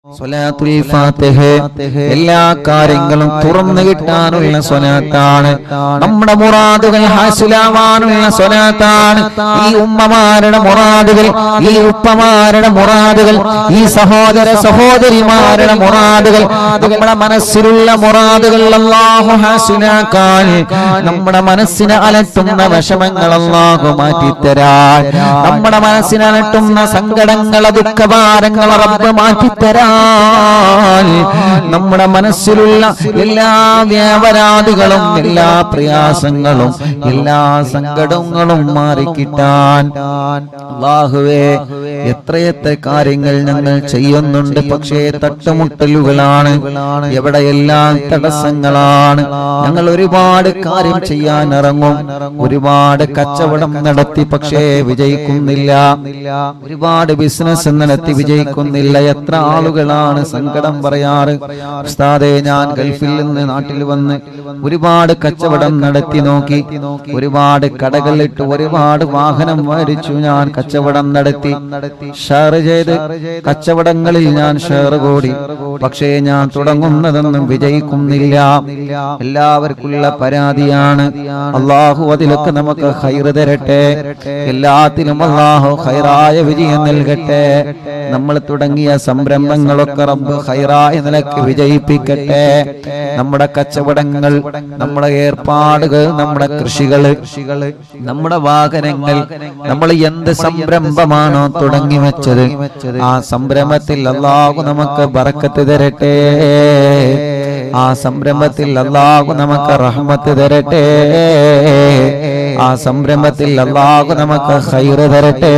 സ്വലാത്തുൽ ഫാത്തിഹ എല്ലാ കാര്യങ്ങളും തുറന്നു കിട്ടാനുള്ള സ്വലാത്താണ്. നമ്മുടെ മുറാദുകൾ ഹാസിലാവാനുള്ള സ്വലാത്താണ്. ഈ ഉമ്മമാരുടെ മുറാദുകൾ, ഈ ഉപ്പമാരുടെ മുറാദുകൾ, ഈ സഹോദര സഹോദരിമാരുടെ മുറാദുകൾ, നമ്മുടെ മനസ്സിലുള്ള മുറാദുകൾ അല്ലാഹു ഹാസിലാക്കാൻ, നമ്മുടെ മനസ്സിനെ അലട്ടുന്ന വിഷമങ്ങൾ അല്ലാഹു മാറ്റിത്തരാൻ, നമ്മുടെ മനസ്സിനെ അലട്ടുന്ന സങ്കടങ്ങൾ ദുഃഖഭാരങ്ങൾ റബ്ബ് മാറ്റിത്തരാൻ, നമ്മുടെ മനസ്സിലുള്ള എല്ലാ വ്യാപരാധികളും എല്ലാ പ്രയാസങ്ങളും എല്ലാ സങ്കടങ്ങളും മാറിക്കിട്ടാൻ അല്ലാഹുവേ എത്രയെത്ര കാര്യങ്ങൾ ഞങ്ങൾ ചെയ്യുന്നുണ്ട്. പക്ഷേ തട്ടുമുട്ടലുകളാണ്, എവിടെയെല്ലാം തടസ്സങ്ങളാണ്. ഞങ്ങൾ ഒരുപാട് കാര്യം ചെയ്യാൻ ഇറങ്ങും, ഒരുപാട് കച്ചവടം നടത്തി പക്ഷേ വിജയിക്കുന്നില്ല, ഒരുപാട് ബിസിനസ് നടത്തി വിജയിക്കുന്നില്ല. എത്ര ആളുകളാണ് സങ്കടം പറയാറ്, ഉസ്താദേ ഞാൻ ഗൾഫിൽ നിന്ന് നാട്ടിൽ വന്ന് ഒരുപാട് കച്ചവടം നടത്തി നോക്കി, ഒരുപാട് കടകളിട്ട് ഒരുപാട് വാഹനം മേടിച്ചു, ഞാൻ കച്ചവടം നടത്തി, ഷെയർ ചെയ്ത് കച്ചവടങ്ങളിൽ ഞാൻ ഷെയർ കൂടി, പക്ഷേ ഞാൻ തുടങ്ങുന്നതൊന്നും വിജയിക്കുന്നില്ല. എല്ലാവർക്കുള്ള പരാതിയാണ്. അല്ലാഹു അതിലൊക്കെ നമുക്ക് ഖൈർ തരട്ടെ, എല്ലാത്തിലും അല്ലാഹു ഖൈറായ വിജയം നൽകട്ടെ. നമ്മൾ തുടങ്ങിയ സംരംഭങ്ങളൊക്കെ റബ്ബ് ഖൈറായ നിലയ്ക്ക് വിജയിപ്പിക്കട്ടെ. നമ്മുടെ കച്ചവടങ്ങൾ, നമ്മുടെ ഏർപ്പാടുകൾ, നമ്മുടെ കൃഷികൾ, നമ്മുടെ വാഹനങ്ങൾ, നമ്മൾ എന്ത് സംരംഭമാണോ തുടങ്ങി വെച്ചത് ആ സംരംഭത്തിൽ അല്ലാഹു നമുക്ക് ബറക്കത്ത് തരട്ടെ, ആ സംരംഭത്തിൽ അല്ലാഹു നമുക്ക് റഹ്മത്ത് തരട്ടെ, ആ സംരംഭത്തിൽ അല്ലാഹു നമുക്ക് ഖൈർ തരട്ടെ,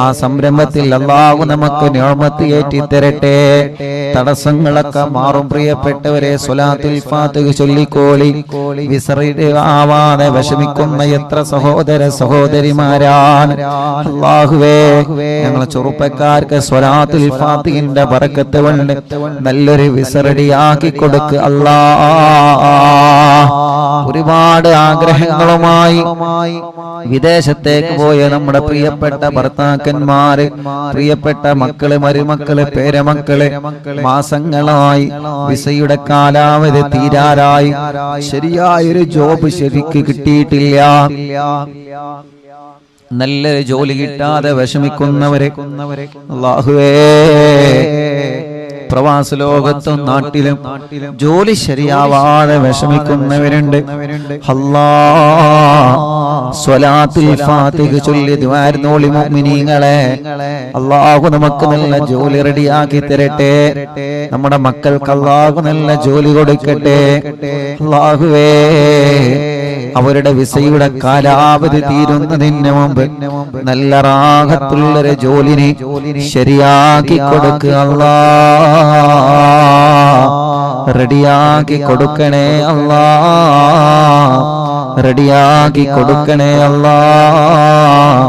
ആ സംരംഭത്തിൽ അല്ലാഹു നമുക്ക് നിഅമത്ത് ഏറ്റി തരട്ടെ. തടസ്സങ്ങളൊക്കെ മാറും. പ്രിയപ്പെട്ടവരെ, സ്വലാത്തുൽ ഫാത്തിഹ ചൊല്ലിക്കോളി. വിസറിയാവാതെ വിഷമിക്കുന്ന എത്ര സഹോദര സഹോദരിമാരാണ്. അല്ലാഹുവേ ഞങ്ങൾ ചെറുപ്പക്കാർക്ക് സ്വലാത്തുൽ ഫാത്തിഹിന്റെ ബറക്കത്ത് കൊണ്ട് നല്ലൊരു വിസറടിയാക്കി കൊടുക്ക് അല്ലാഹ്. ഒരുപാട് ആഗ്രഹങ്ങളുമായി വിദേശത്തേക്ക് പോയ നമ്മുടെ പ്രിയപ്പെട്ട ഭർത്താക്കന്മാര്, പ്രിയപ്പെട്ട മക്കള്, മരുമക്കള്, പേരമക്കള് മാസങ്ങളായി വിസയുടെ കാലാവധി തീരാറായി, ശരിയായൊരു ജോബ് ശരിക്ക് കിട്ടിയിട്ടില്ല, നല്ലൊരു ജോലി കിട്ടാതെ വിഷമിക്കുന്നവരെ അല്ലാഹുവേ, പ്രവാസ ലോകത്തും നാട്ടിലും ജോലി ശരിയാവാതെ വിഷമിക്കുന്നവരുണ്ട്. അല്ലാഹ് സ്വലാത്തുൽ ഫാത്തിഹ ചൊല്ലി ദുആർന്നോളി മുഅ്മിനീങ്ങളെ. അല്ലാഹു നമുക്ക് നല്ല ജോലി റെഡിയാക്കി തരട്ടെ, നമ്മുടെ മക്കൾക്ക് അല്ലാഹു നല്ല ജോലി കൊടുക്കട്ടെ. അല്ലാഹുവേ അവരുടെ വിസയുടെ കാലാവധി തീരുന്നതിന് മുമ്പ് നല്ല റാഹത്തുള്ളൊരു ജോലിനെ ശരിയാക്കി കൊടുക്കുക അല്ലാഹ്, റെഡിയാക്കി കൊടുക്കണേ അല്ലാഹ്, റെഡിയാക്കി കൊടുക്കണേ അല്ലാഹ്,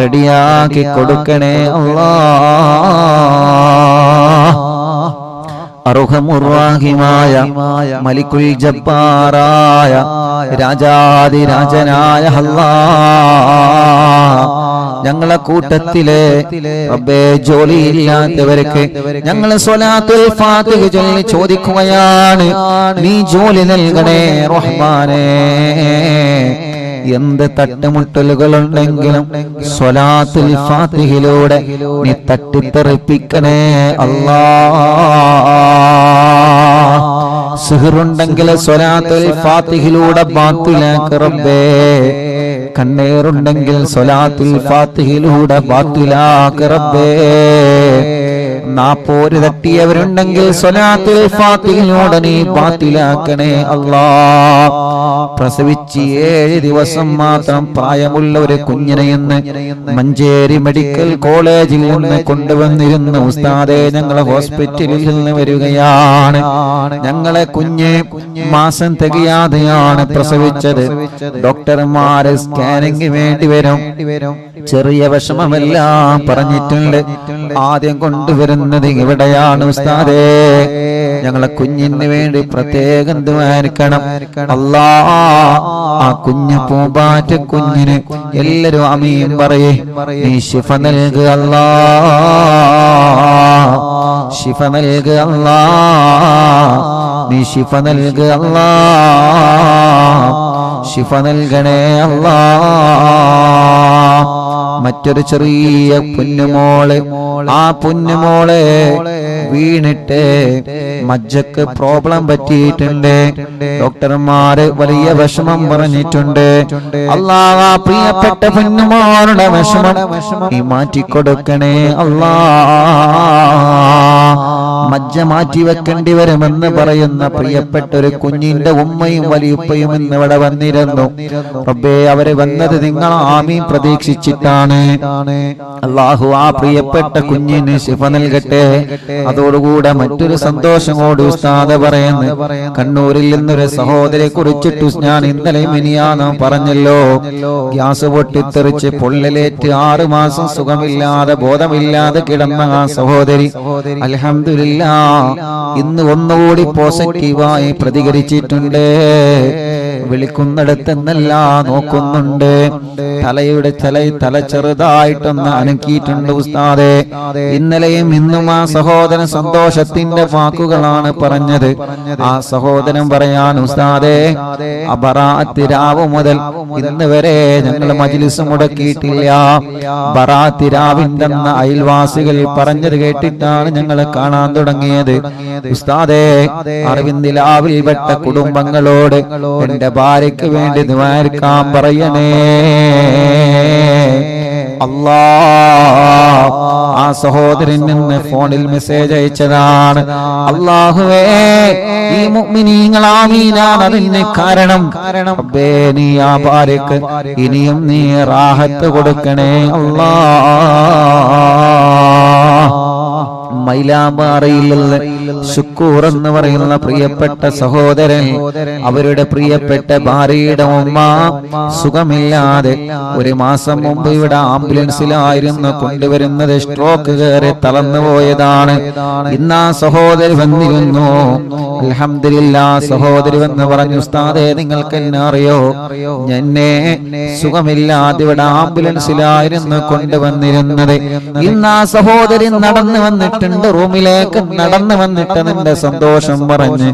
റെഡിയാക്കി കൊടുക്കണേ അല്ലാഹ്. അർഹമുർറാഹിമായ മലിക്കുൽ ജബ്ബാറായ രാജാതിരാജനായ അല്ലാഹ്, ഞങ്ങളെ കൂട്ടത്തിലെ റബ്ബേ ജോലിയില്ലാത്തവർക്ക് ഞങ്ങൾ സ്വലാത്തുൽ ഫാത്തിഹ ചൊല്ലി ചോദിക്കുകയാണ്, നീ ജോലി നൽകണേ റഹ്മാനേ. എന്ത് തട്ടുമുട്ടലുകളുണ്ടെങ്കിലും സ്വലാത്തുൽ ഫാത്തിഹയിലൂടെ നീ തട്ടിത്തെറിപ്പിക്കണേ അല്ലാഹ്. സിഹറുണ്ടെങ്കിൽ സ്വലാത്തുൽ ഫാത്തിഹയിലൂടെ ബാത്തിലാക്ക് റബ്ബേ, കണ്ണേറുണ്ടെങ്കിൽ സ്വലാത്തുൽ ഫാത്തിഹയിലൂടെ ബാത്തിലാക്ക് റബ്ബേ, നാപ്പോര് തട്ടിയവരുണ്ടെങ്കിൽ സ്വലാത്തുൽ ഫാത്തിഹയിലൂടെ നീ ബാത്തിലാക്കണേ അല്ലാഹ്. പ്രസവിച്ച് 7 ദിവസം മാത്രം പ്രായമുള്ള ഒരു കുഞ്ഞിനെ ഇന്ന് മഞ്ചേരി മെഡിക്കൽ കോളേജിൽ നിന്ന് കൊണ്ടുവന്നിരുന്ന ഉസ്താദേ, ഞങ്ങളെ ഹോസ്പിറ്റലിൽ നിന്ന് വരികയാണ്. ഞങ്ങളെ കുഞ്ഞ് മാസം തികയാതെയാണ് പ്രസവിച്ചത്. ഡോക്ടർമാര് സ്കാനിങ് വേണ്ടി വരും, ചെറിയ വിഷമമെല്ലാം പറഞ്ഞിട്ടുണ്ട്. ആദ്യം കൊണ്ടുവരുന്നത് ഇവിടെയാണ് ഉസ്താദേ, ഞങ്ങളെ കുഞ്ഞിന് വേണ്ടി പ്രത്യേകം ദുആരിക്കണം അല്ലാഹ്. ആ കുഞ്ഞു പൂമ്പാറ്റ കുഞ്ഞിന് എല്ലാരും ആമീൻ പറയേ, നീ ശിഫ നൽകുക അല്ലാഹ്. ശിഫ നൽകുക അല്ലാഹ്, നീ ശിഫ നൽകുക അല്ലാഹ്, ശിഫ നൽകണേ അല്ലാഹ്. മറ്റൊരു ചെറിയ പൊന്നുമോള്, ആ പൊന്നുമോളെ വീണിട്ട് മജ്ജക്ക് പ്രോബ്ലം പറ്റിയിട്ടുണ്ട്. ഡോക്ടർമാര് വലിയ വിഷമം പറഞ്ഞിട്ടുണ്ട്. അല്ലാഹ് ആ പ്രിയപ്പെട്ട പൊന്നുമോളുടെ വിഷമം നീ മാറ്റിക്കൊടുക്കണേ അല്ലാഹ്. മജ്ജ മാറ്റി വെക്കേണ്ടി വരുമെന്ന് പറയുന്ന പ്രിയപ്പെട്ട ഒരു കുഞ്ഞിന്റെ ഉമ്മയും വലിയുപ്പയും ഇന്ന് ഇവിടെ വന്നിരുന്നു. റബ്ബേ, അവര് വന്നത് നിങ്ങൾ ആമീൻ പ്രതീക്ഷിച്ചിട്ടാണ്. അല്ലാഹു ആ പ്രിയപ്പെട്ട കുഞ്ഞിന് ശിഫ നൽകട്ടെ. അതോടുകൂടെ മറ്റൊരു സന്തോഷം കൂടി ഉസ്താദ് പറയുന്നു. കണ്ണൂരിൽ നിന്നൊരു സഹോദരിയെ കുറിച്ചിട്ട് ഞാൻ ഇന്നലെ മിനിയാന്ന് പറഞ്ഞല്ലോ, ഗ്യാസ് പൊട്ടിത്തെറിച്ച് പൊള്ളലേറ്റ് 6 മാസം സുഖമില്ലാതെ ബോധമില്ലാതെ കിടന്ന ആ സഹോദരി അൽഹംദുലില്ലാഹ് ഇന്ന് ഒന്നുകൂടി പോസിറ്റീവായി പ്രതികരിച്ചിട്ടുണ്ട്. വിളിക്കുന്നിടത്തെന്നല്ല നോക്കുന്നുണ്ട്. തല ചെറുതായിട്ടൊന്ന് അനക്കിയിട്ടുണ്ട് ഉസ്താദെ. ഇന്നലെയും ഇന്നും ആ സഹോദരൻ സന്തോഷത്തിന്റെ വാക്കുകളാണ് പറഞ്ഞത്. ആ സഹോദരൻ പറയാൻ ഉസ്താദെ, ബറാഅത്ത് രാവ് മുതൽ ഇന്ന് വരെ ഞങ്ങൾ മജ്ലിസ് മുടക്കിയിട്ടില്ല. ബറാഅത്ത് രാവിന്റെ അയൽവാസികൾ പറഞ്ഞത് കേട്ടിട്ടാണ് ഞങ്ങൾ കാണാൻ തുടങ്ങിയത്. ഉസ്താദെ, അറിവിന്ദിലാവിൽ പെട്ട കുടുംബങ്ങളോട് എന്റെ ഭാര്യയ്ക്ക് വേണ്ടി ദുആക്കാൻ പറയണേ അല്ലാഹ്. ആ സഹോദരൻ നിന്ന് ഫോണിൽ മെസ്സേജ് അയച്ചതാണ്. അല്ലാഹുവേ, ഈ മുഅ്മിനീങ്ങൾ ആമീനാണ് അതിന് കാരണം. റബ്ബേ, നീ ആ ഭാര്യക്ക് ഇനിയും നീ റാഹത്ത് കൊടുക്കണേ അല്ലാഹ്. മൈലാമ്പാറയിൽ ശുക്കൂർ എന്ന് പറയുന്ന പ്രിയപ്പെട്ട സഹോദരൻ, അവരുടെ പ്രിയപ്പെട്ട ഭാര്യയുടെ ഉമ്മ സുഖമില്ലാതെ 1 മാസം മുമ്പ് ഇവിടെ ആംബുലൻസിലായിരുന്നു കൊണ്ടുവരുന്നത്. സ്ട്രോക്ക് കയറി തളർന്നു പോയതാണ്. ഇന്ന് ആ സഹോദരി വന്നിരുന്നു. അൽഹംദുലില്ലാഹ്, സഹോദരി വന്ന് പറഞ്ഞു, ഉസ്താദേ, നിങ്ങൾക്ക് എന്നെ അറിയോ? എന്നെ സുഖമില്ലാതെ ഇവിടെ ആംബുലൻസിലായിരുന്നു കൊണ്ടുവന്നിരുന്നത്. ഇന്ന് ആ സഹോദരി നടന്നു വന്നിട്ടുണ്ട്, റൂമിലേക്ക് നടന്നു വന്നിട്ട് നിന്റെ സന്തോഷം പറഞ്ഞ്.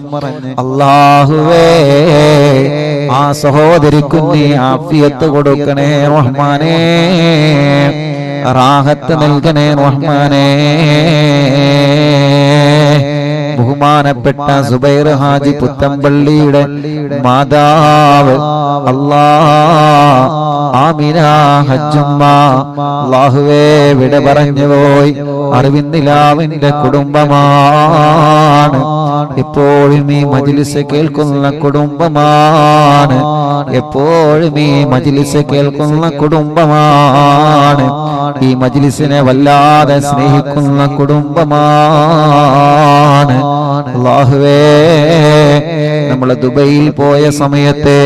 അല്ലാഹുവേ, ആ സഹോദരിക്ക് നീ ആഫിയത്ത് കൊടുക്കണേ റഹ്മാനേ, റാഹത്ത് നൽകണേ റഹ്മാനേ. ബഹുമാനപ്പെട്ട സുബൈർ ഹാജി പുത്തമ്പള്ളിയുടെ മാതാവ് അല്ലാഹ് ആമിന ഹജ്ജുമ്മ അല്ലാഹുവേ വിട പറഞ്ഞു പോയി. അറിവിന്ദിലാവിന്റെ കുടുംബമാണ്, എപ്പോഴും ഈ മജ്ലിസ് കേൾക്കുന്ന കുടുംബമാണ്, എപ്പോഴും ഈ മജ്ലിസ് കേൾക്കുന്ന കുടുംബമാണ്, ഈ മജ്ലിസിനെ വല്ലാതെ സ്നേഹിക്കുന്ന കുടുംബമാണ്. അല്ലാഹുവേ, നമ്മൾ ദുബൈയിൽ പോയ സമയത്ത്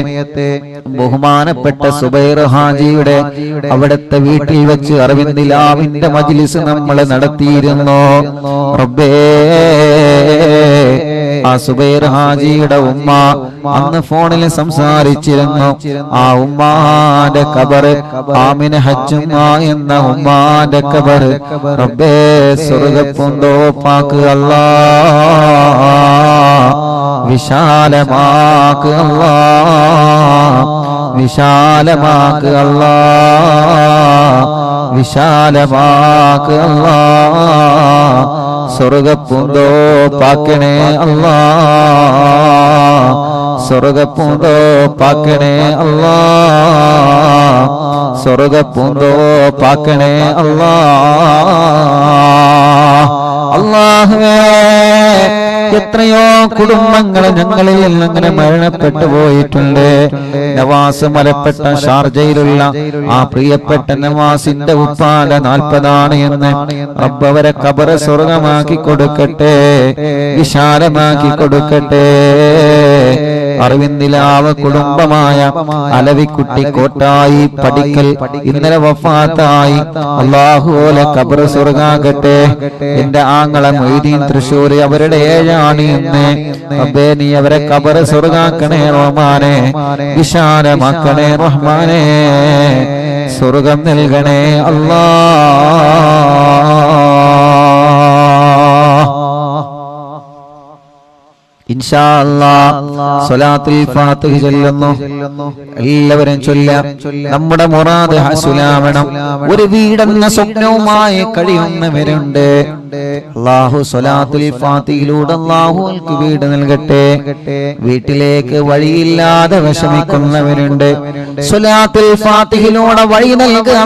ബഹുമാനപ്പെട്ട സുബൈർ ഹാജിയുടെ അവിടുത്തെ വീട്ടിൽ വെച്ച് അറിവിന്ദിലാവിന്റെ മജ്ലിസ് നമ്മൾ നടത്തിയിരുന്നു. റബ്ബേ, ആ സുബൈർ ഹാജിയുടെ ഉമ്മ അന്ന് ഫോണിൽ സംസാരിച്ചിരുന്നു. ആ ഉമ്മാന്റെ ഖബറ് ആമിന ഹജ്ജുമ്മ എന്ന ഉമ്മാന്റെ ഖബറ് റബ്ബേ സ്വർഗ്ഗപ്പൂന്തോപ്പാക്ക് അല്ലാഹ്, വിശാലമാക്ക് അല്ലാഹ്, വിശാലമാക്ക് അല്ലാഹ്, വിശാലമാക്ക് അല്ലാഹ്, സ്വർഗ്ഗപ്പൂന്തോപ്പാക്കണേ അല്ലാഹ്, സ്വർഗ്ഗപ്പൂന്തോപ്പാക്കണേ അല്ലാഹ്, സ്വർഗ്ഗപ്പൂന്തോപ്പാക്കണേ അല്ലാഹ്. അല്ലാഹുവേ, എത്രയോ കുടുംബങ്ങൾ ഞങ്ങളിൽ അങ്ങനെ മരണപ്പെട്ടു പോയിട്ടുണ്ട്. നവാസ് മലപ്പെട്ട ഷാർജയിലുള്ള ആ പ്രിയപ്പെട്ട നവാസിന്റെ ഉപ്പാല 40 എന്ന് റബ്ബ് അവരെ ഖബർ സ്വർഗമാക്കി കൊടുക്കട്ടെ, വിശാലമാക്കി കൊടുക്കട്ടെ. അറിവിന്ദിലാവ് കുടുംബമായ അലവിക്കുട്ടി കോട്ടായി പടിക്കൽ ഇന്നലെ വഫാത്തായി. അല്ലാഹുവേ, ഖബർ സ്വർഗാകട്ടെ. എന്റെ ആങ്ങളെ മൊയ്തീൻ തൃശ്ശൂർ, അവരുടെ 7 ഇന്ന്. റബ്ബേ, നീ അവരെ ഖബർ സ്വർഗാക്കണേ റഹ്മാനേ, വിശാലമാക്കണേ റഹ്മാനേ, സ്വർഗം നൽകണേ അല്ലാഹ്. ഇൻഷാ അല്ലാഹ് സ്വലാത്തുൽ ഫാത്തിഹ ചൊല്ലുന്നു. എല്ലാവരും ചൊല്ലാം. നമ്മുടെ മുറാദ് ഹസുലാവണം. ഒരു വീടെന്ന സ്വപ്നവുമായി കഴിയുന്നവരുണ്ട്. അല്ലാഹു സ്വലാത്തുൽ ഫാത്തിഹയിലൂടെ അല്ലാഹുവിற்கு വീട് നൽകട്ടെ. വീട്ടിലേക്ക് വഴിയില്ലാതെ വിഷമിക്കുന്നവരുണ്ട്. സ്വലാത്തുൽ ഫാത്തിഹയിലൂടെ വഴി നൽകുക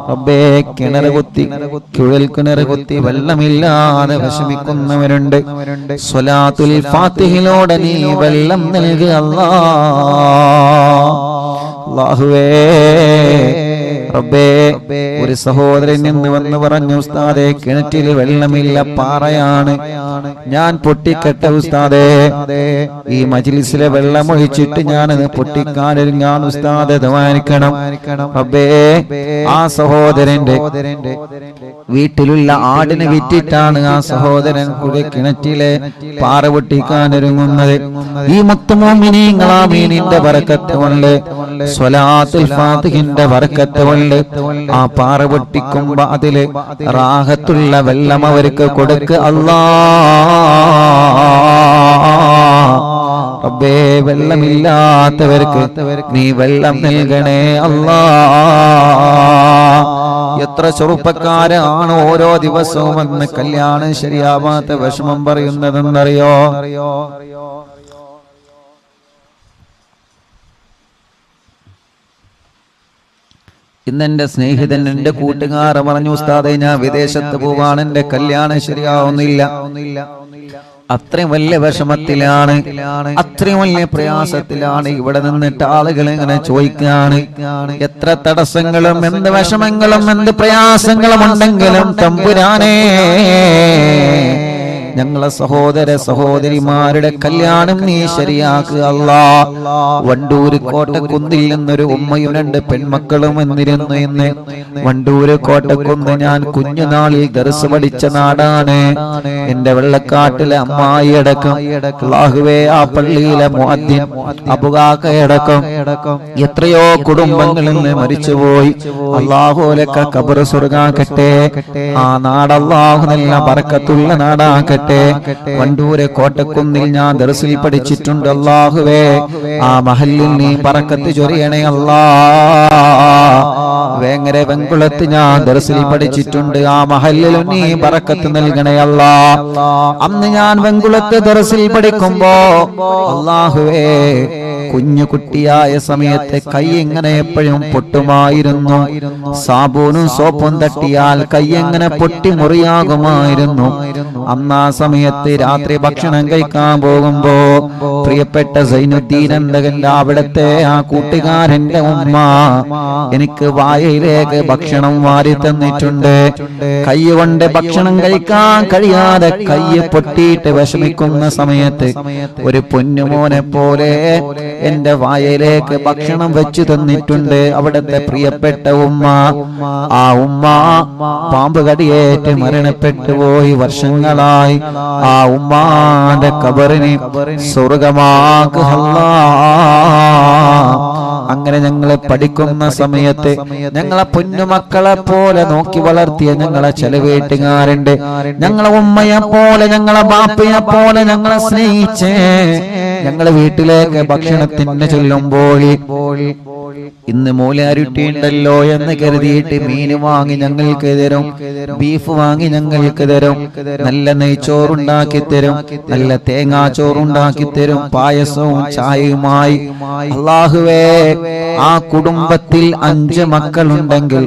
റബ്ബേ. കിണർ കുത്തി കുഴൽ കുത്തി വെള്ളമില്ലാതെ വിഷമിക്കുന്നവരുണ്ട്. സ്വലാത്തുൽ ഫാത്തിഹയിലൂടെ നീ വെള്ളം നൽകുക അല്ലാഹുവേ. റബ്ബേ, ഒരു സഹോദരൻ നിന്ന് വന്ന് പറഞ്ഞു, ഉസ്താദേ കിണറ്റിൽ വെള്ളമില്ല, പാറയാണ്, ഞാൻ പൊട്ടിക്കട്ടെ ഉസ്താദേ. ഈ മജ്ലിസിലെ വെള്ളം ഒഴിച്ചിട്ട് ഞാനത് പൊട്ടിക്കാനൊരുങ്ങാൻ ഉസ്താദേ ദുആനിക്കണം. റബ്ബേ, ആ സഹോദരന്റെ വീട്ടിലുള്ള ആടിനെ വിറ്റിട്ടാണ് ആ സഹോദരൻ കൂടെ കിണറ്റിലെ പാറ പൊട്ടിക്കാനൊരുങ്ങുന്നത്. ഈ മുത്തുമോമിനീങ്ങളാമീനിന്റെ ബറക്കത്ത് കൊണ്ട്, സ്വലാത്തുൽ ഫാത്തിഹിന്റെ ബറക്കത്ത് കൊണ്ട് ആ പാറ പൊട്ടിക്കുമ്പോ അതില് റാഹത്തുള്ള വെള്ളം അവർക്ക് കൊടുക്കുക അല്ലാഹ്. റബ്ബേ, വെള്ളമില്ലാത്തവർക്ക് നീ വെള്ളം നൽകണേ അല്ലാഹ്. എത്ര ചെറുപ്പക്കാരാണ് ഓരോ ദിവസവും വന്ന് കല്യാണം ശരിയാവാത്ത വിഷമം പറയുന്നതെന്നറിയോ? ഇന്നെന്റെ സ്നേഹിതൻ, എന്റെ കൂട്ടുകാർ പറഞ്ഞു, ഉസ്താദേ ഞാൻ വിദേശത്ത് പോവാണ്, എന്റെ കല്യാണം ശരിയാവുന്നില്ല. അത്രയും വലിയ വിഷമത്തിലാണ്, അത്രയും വലിയ പ്രയാസത്തിലാണ്. ഇവിടെ നിന്നിട്ട് ആളുകൾ ഇങ്ങനെ ചോദിക്കാണ്, എത്ര തടസ്സങ്ങളും എന്ത് വിഷമങ്ങളും എന്ത് പ്രയാസങ്ങളും ഉണ്ടെങ്കിലും തമ്പുരാനേ, ഞങ്ങളെ സഹോദര സഹോദരിമാരുടെ കല്യാണം നീ ശരിയാക്കുക അല്ലാഹ്. വണ്ടൂര് കോട്ടക്കുന്നിൽ നിന്നൊരു ഉമ്മയും 2 പെൺമക്കളും വന്നിരുന്നു. ഇന്ന് വണ്ടൂര് കോട്ടക്കുന്ന് ഞാൻ കുഞ്ഞുനാളിൽ ദർസ് പഠിച്ച നാടാണ്. എന്റെ വെള്ളക്കാട്ടിലെ അമ്മായി അടക്കം, അല്ലാഹുവേ, ആ പള്ളിയിലെ മുഅദ്ദിൻ അബുകാക്കയടക്കം എത്രയോ കുടുംബങ്ങളിൽ നിന്ന് മരിച്ചുപോയി. അല്ലാഹുലക്ക ഖബർ സ്വർഗ്ഗാക്കട്ടെ. ആ നാട് അല്ലാഹു നല്ല ബറക്കത്തുള്ള നാടാക്കട്ടെ. വണ്ടൂര് കോട്ടക്കുന്നിൽ ഞാൻ ദർസിൽ പഠിച്ചിട്ടുണ്ട്. അല്ലാഹുവേ, ആ മഹല്ലിൽ നീ ബറക്കത്ത് ചൊരിയണേ അല്ലാഹ്. വേങ്ങര വെങ്കുളത്ത് ഞാൻ ദർസിൽ പഠിച്ചിട്ടുണ്ട്. ആ മഹല്ലിൽ നീ ബറക്കത്ത് നൽകണേ അല്ലാഹ്. അന്ന് ഞാൻ വെങ്കുളത്ത് ദർസിൽ പഠിക്കുമ്പോ അല്ലാഹുവേ, കുഞ്ഞു കുട്ടിയായ സമയത്ത് കൈ എങ്ങനെ എപ്പോഴും പൊട്ടുമായിരുന്നു. സാബൂനും സോപ്പും തട്ടിയാൽ കൈ എങ്ങനെ പൊട്ടി മുറിയാകുമായിരുന്നു. അന്ന് ആ സമയത്ത് രാത്രി ഭക്ഷണം കഴിക്കാൻ പോകുമ്പോ പ്രിയപ്പെട്ട സൈനുദ്ദീൻ എന്തകന്റെ അവിടത്തെ ആ കൂട്ടുകാരന്റെ ഉമ്മ എനിക്ക് വായയിലേക്ക് ഭക്ഷണം വാരി തന്നിട്ടുണ്ട്. കൈ കൊണ്ട് ഭക്ഷണം കഴിക്കാൻ കഴിയാതെ കൈ പൊട്ടിയിട്ട് വിഷമിക്കുന്ന സമയത്ത് ഒരു പൊന്നുമോനെ പോലെ എന്റെ വായയിലേക്ക് ഭക്ഷണം വെച്ചു തന്നിട്ടുണ്ട് അവിടത്തെ പ്രിയപ്പെട്ട ഉമ്മ. ആ ഉമ്മ പാമ്പ് കടിയേറ്റ് മരണപ്പെട്ടു പോയി വർഷങ്ങളായി. ആ ഉമ്മാന്റെ ഖബറിനെ സ്വർഗ്ഗമാക്കുക അല്ലാഹ്. അങ്ങനെ ഞങ്ങളെ പഠിക്കുന്ന സമയത്ത് ഞങ്ങളെ പൊന്നുമക്കളെ പോലെ നോക്കി വളർത്തിയ ഞങ്ങളെ ചില വീട്ടുകാരുണ്ട്. ഞങ്ങളെ ഉമ്മയെ പോലെ, ഞങ്ങളെ ബാപ്പയെ പോലെ ഞങ്ങളെ സ്നേഹിച്ച് ഞങ്ങളെ വീട്ടിലേക്ക് ഭക്ഷണത്തിന് ചെല്ലുമ്പോൾ ഇന്ന് മൂലാരുട്ടി ഉണ്ടല്ലോ എന്ന് കരുതിയിട്ട് മീന് വാങ്ങി ഞങ്ങൾക്ക് തരും, ബീഫ് വാങ്ങി ഞങ്ങൾക്ക് തരും, നല്ല നെയ്ച്ചോറുണ്ടാക്കി തരും, നല്ല തേങ്ങാച്ചോറുണ്ടാക്കി തരും, പായസവും ചായയുമായി. അല്ലാഹുവേ, ആ കുടുംബത്തിൽ 5 മക്കളുണ്ടെങ്കിൽ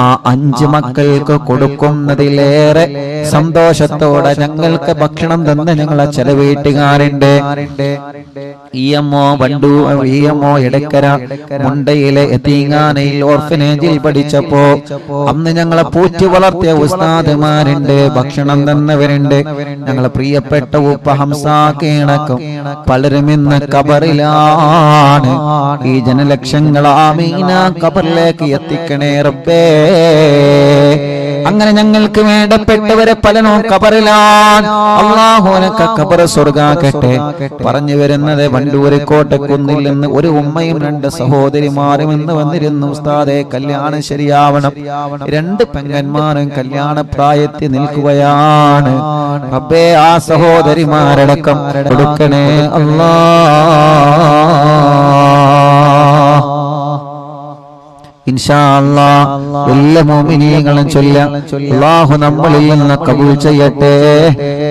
ആ 5 മക്കൾക്ക് കൊടുക്കുന്നതിലേറെ സന്തോഷത്തോടെ ഞങ്ങൾക്ക് ഭക്ഷണം തന്ന് ഞങ്ങളെ ചില വീട്ടുകാരുണ്ട്. ഈയമ്മോ എടക്കര മുണ്ടയിലെ യതീംഖാനയിൽ ഓർഫനേജിൽ പഠിച്ചപ്പോ അന്ന് ഞങ്ങളെ പൂറ്റി വളർത്തിയ ഉസ്താദുമാരുണ്ട്, ഭക്ഷണം തന്നവരുണ്ട്. ഞങ്ങളെ പ്രിയപ്പെട്ട ഉപ്പ ഹംസാക്കണക്കും പലരും ഇന്ന് ഖബറിലാണ്. ഈ ജനലക്ഷങ്ങൾ ആമീന ഖബറിലേക്ക് എത്തിക്കണേ റബ്ബേ. അങ്ങനെ ഞങ്ങൾക്ക് വേണ്ടപ്പെട്ടവരെ പലരും ഖബറിലാണ്. അല്ലാഹു അനക്ക് ഖബർ സ്വർഗ്ഗാക്കട്ടെ. പറഞ്ഞു വരുന്നത് വണ്ടൂര് കോട്ടക്കുന്നിൽ നിന്ന് ഒരു ഉമ്മയും രണ്ട് സഹോദരിമാരും ഇന്ന് വന്നിരുന്നു. ഉസ്താദേ, കല്യാണം ശരിയാവണം. രണ്ട് പെങ്ങന്മാരും കല്യാണ പ്രായത്തിൽ നിൽക്കുകയാണ്. റബ്ബേ, ആ സഹോദരിമാരടക്കം കൊടുക്കണേ അല്ലാ. ഇൻഷാ അല്ലാഹ് എല്ലാ മുഅ്മിനീങ്ങളും ചൊല്ലാം. അല്ലാഹു നമ്മളിൽ നിന്ന് കബൂൽ ചെയ്യട്ടെ.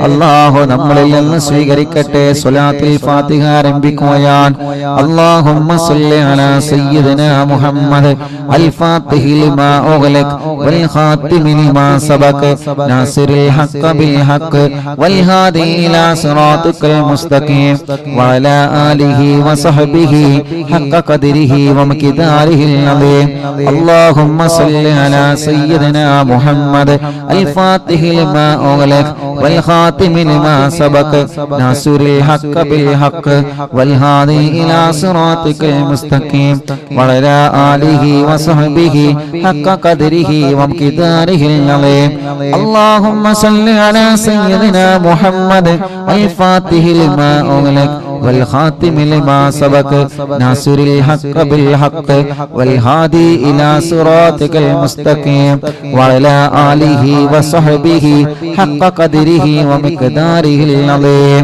അല്ലാഹു നമ്മളിൽ നിന്ന് സ്വീകരിക്കട്ടെ. സ്വലാത്തുൽ ഫാത്തിഹ ആരംഭിക്കുകയാണ്. അല്ലാഹുമ്മ സ്വല്ലി അലാ സയ്യിദിനാ മുഹമ്മദ് അൽ ഫാത്തിഹി ലിമാ ഉഗ്ലഖ വൽ ഖാതിമി ലിമാ സബഖ നാസിറിൽ ഹഖ് ബിൽ ഹഖ് വൽ ഹാദി ഇലാ സിറാത്തിക്കൽ മുസ്തഖീം വഅലാ ആലിഹി വസഹ്ബിഹി ഹഖ് ഖദ്രിഹി വമിഖ്ദാരിഹിൽ അളീം. اللهم صل على سيدنا محمد الفاتح لما أغلق والخاتم لما سبق ناصر الحق بالحق والهادي إلى صراطك المستقيم وعلى آله وصحبه حق قدره ومقداره العظيم. اللهم صل على سيدنا محمد الفاتح لما أغلق والخاتم لما سبق ناصر الحق بالحق والهادي إلى صراطك المستقيم وعلى آله وصحبه حق قدره ومقداره العظيم.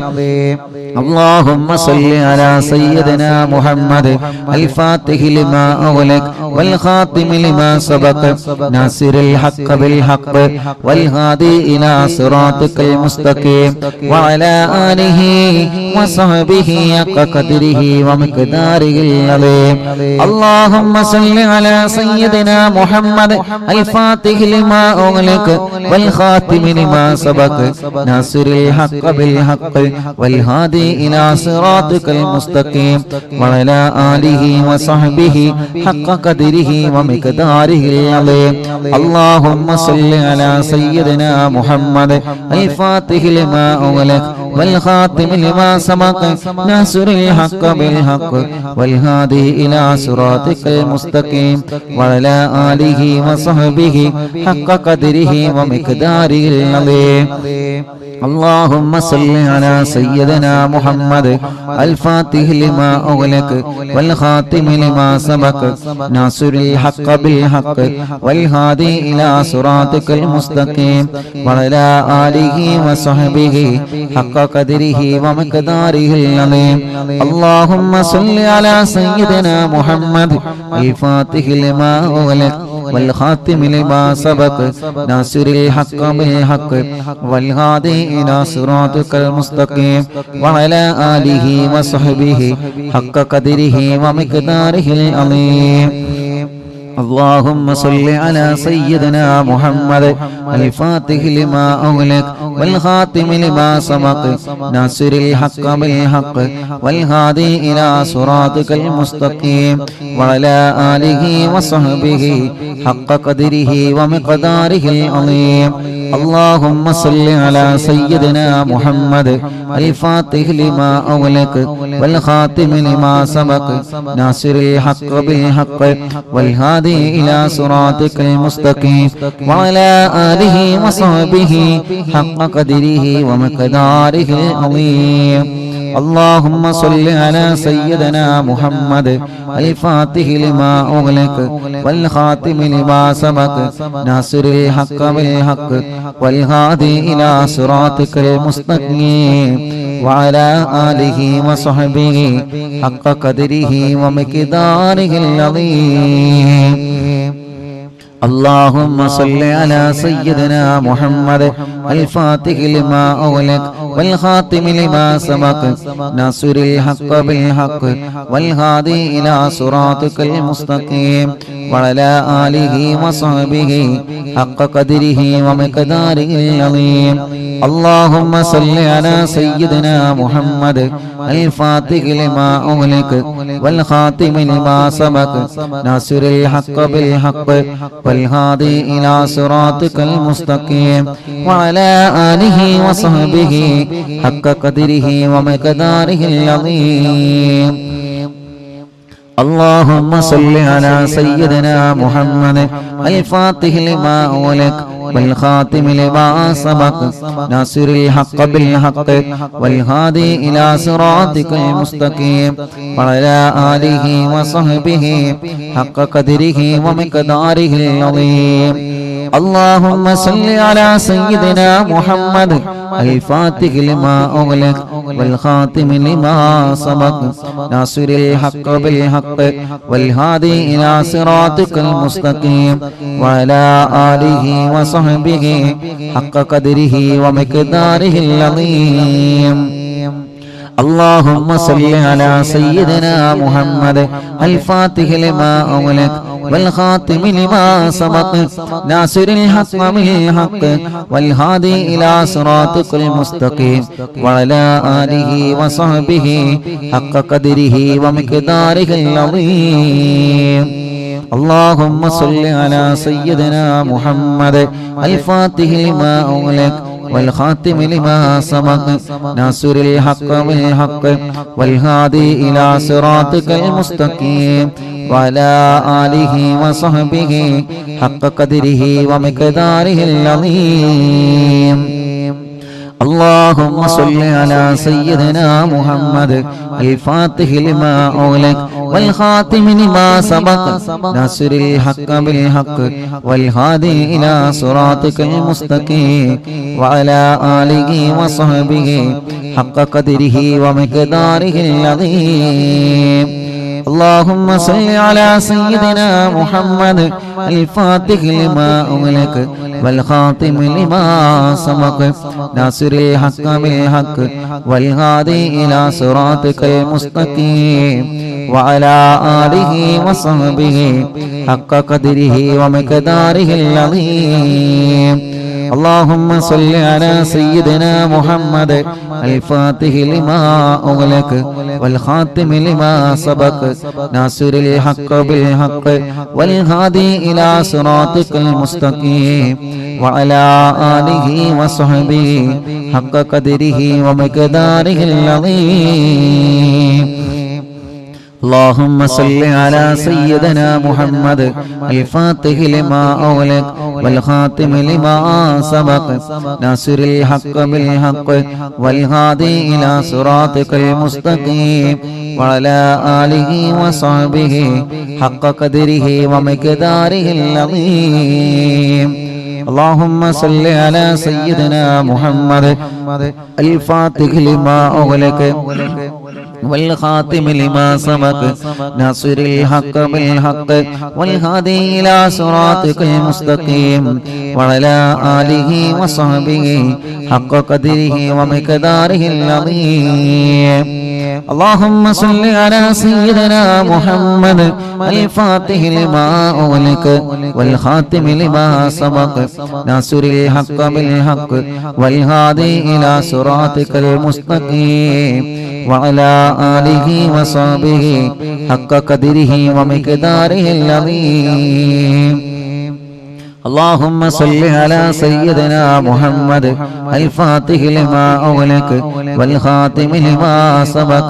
اللهم صل على سيدنا محمد الفاتح لما أغلق والخاتم لما سبق ناصر الحق بالحق والهادي إلى صراطك المستقيم وعلى آله وصحبه حق قدره ومقداره العظيم. اللهم صل على سيدنا محمد الفاتح لما أغلق والخاتم لما سبق ناصر الحق بالحق والهادي إلى صراطك المستقيم وعلى آله وصحبه حق قدره ومقداره العظيم. اللهم صل على سيدنا محمد الفاتح لما أغلق والخاتم لما سبق ناصر الحق بالحق والهادي إلى صراطك المستقيم وعلى آله وصحبه حق قدره ومقداره العظيم. اللهم صل على سيدنا محمد الفاتح لما أغلق والخاتم لما سبق ناصر الحق بالحق والهادي إلى صراطك المستقيم وعلى آله وصحبه حق قدره ومقداره العظيم. اللهم صل على سيدنا محمد الفاتح لما أغلق والخاتم لما سبق ناصر الحق بالحق والهادي إلى صراطك المستقيم وعلى آله وصحبه حق قدره ومقداره العظيم. اللهم صل على سيدنا محمد الفاتح لما أغلق والخاتم لما سبق ناصر الحق بالحق والهادي إلى صراطك المستقيم وعلى آله وصحبه حق قدره ومقداره العظيم. اللهم صل على سيدنا محمد الفاتح لما أغلق والخاتم لما سبق ناصر الحق بالحق والهادي إلى صراطك المستقيم وعلى آله وصحبه حق قدره ومقداره العظيم. اللهم صل على سيدنا محمد الفاتح لما أغلق والخاتم لما سبق ناصر الحق بالحق والهادي إلى صراطك المستقيم وعلى آله وصحبه حق قدره ومقداره العظيم. اللهم صل على سيدنا محمد الفاتح لما أغلق والخاتم لما سبق ناصر الحق بالحق والهادي إلى صراطك المستقيم وعلى آله وصحبه حق قدره ومقداره العظيم. اللهم صل على سيدنا محمد الفاتح لما أغلق والخاتم لما سبق ناصر الحق بالحق والهادي إلى صراطك المستقيم وعلى آله وصحبه حق قدره ومقداره العظيم. اللهم صل على سيدنا محمد الفاتح لما أغلق والخاتم لما سبق ناصر الحق بالحق والهادي إلى صراطك المستقيم وعلى آله وصحبه حق قدره ومقداره العظيم اللهم صل على سيدنا محمد الفاتح لما أغلق والخاتم لما سبق ناصر الحق بالحق والهادي إلى صراطك المستقيم وعلى آله وصحبه حق قدره ومقداره العظيم اللهم صل على سيدنا محمد الفاتح لما أغلق والخاتم لما سبق ناصر الحق بالحق والهادي إلى صراطك المستقيم وعلى آله وصحبه حق قدره ومقداره العظيم اللهم صل على سيدنا محمد الفاتح لما أغلق والخاتم لما سبق ناصر الحق بالحق والهادي إلى صراطك المستقيم وعلى آله وصحبه حق قدره ومقداره العظيم اللهم صل على سيدنا محمد الفاتح لما أغلق والخاتم لما سبق ناصر الحق بالحق والهادي إلى صراطك المستقيم وعلى آله وصحبه حق قدره ومقداره العظيم اللهم صل على سيدنا محمد الفاتح لما أغلق والخاتم لما سبق ناصر الحق بالحق والهادي إلى صراطك المستقيم وعلى آله وصحبه حق قدره ومقداره العظيم اللهم صل على سيدنا محمد الفاتح لما أغلق والخاتم لما سبق ناصر الحق بالحق والهادي إلى صراطك المستقيم وعلى آله وصحبه حق قدره ومقداره العظيم اللهم صل على سيدنا محمد الفاتح لما أغلق والخاتم لما سبق ناصر الحق بالحق والهادي إلى صراطك المستقيم وعلى آله وصحبه حق قدره ومقداره العظيم اللهم صل على سيدنا محمد الفاتح لما أغلق والخاتم لما سبق ناصر الحق بالحق والهادي إلى صراطك المستقيم وعلى آله وصحبه حق قدره ومقداره العظيم اللهم صل على سيدنا محمد الفاتح لما أغلق والخاتم لما سبق ناصر الحق بالحق والهادي إلى صراطك المستقيم وعلى آله وصحبه حق قدره ومقداره العظيم اللهم صل على سيدنا محمد الفاتح لما أغلق والخاتم لما سبق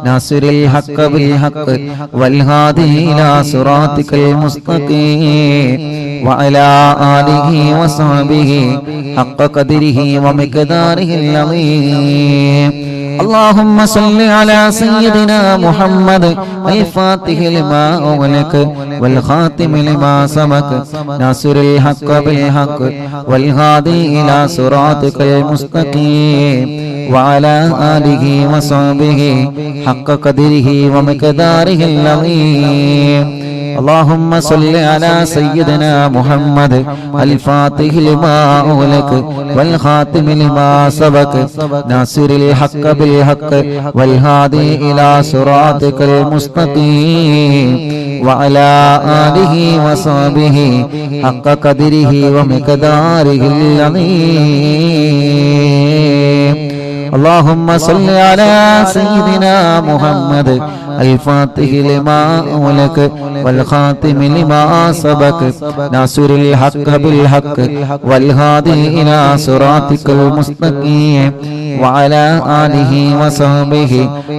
ناصر الحق بالحق والهادي إلى صراطك المستقيم وعلى آله وصحبه حق قدره ومقداره العظيم اللهم صل على سيدنا محمد الفاتح لما أغلق والخاتم لما سبق ناصر الحق بالحق والهادي إلى صراطك المستقيم وعلى آله وصحبه حق قدره ومقداره العظيم اللهم صل على سيدنا محمد الفاتح لما أغلق والخاتم لما سبق ناصر الحق بالحق والهادي إلى صراطك المستقيم وعلى آله وصحبه حق قدره ومقداره العظيم اللهم صل على سيدنا محمد الفاتح لما أغلق والخاتم لما سبق ناصر الحق بالحق والهادي إلى صراطك المستقيم وعلى آله وصحبه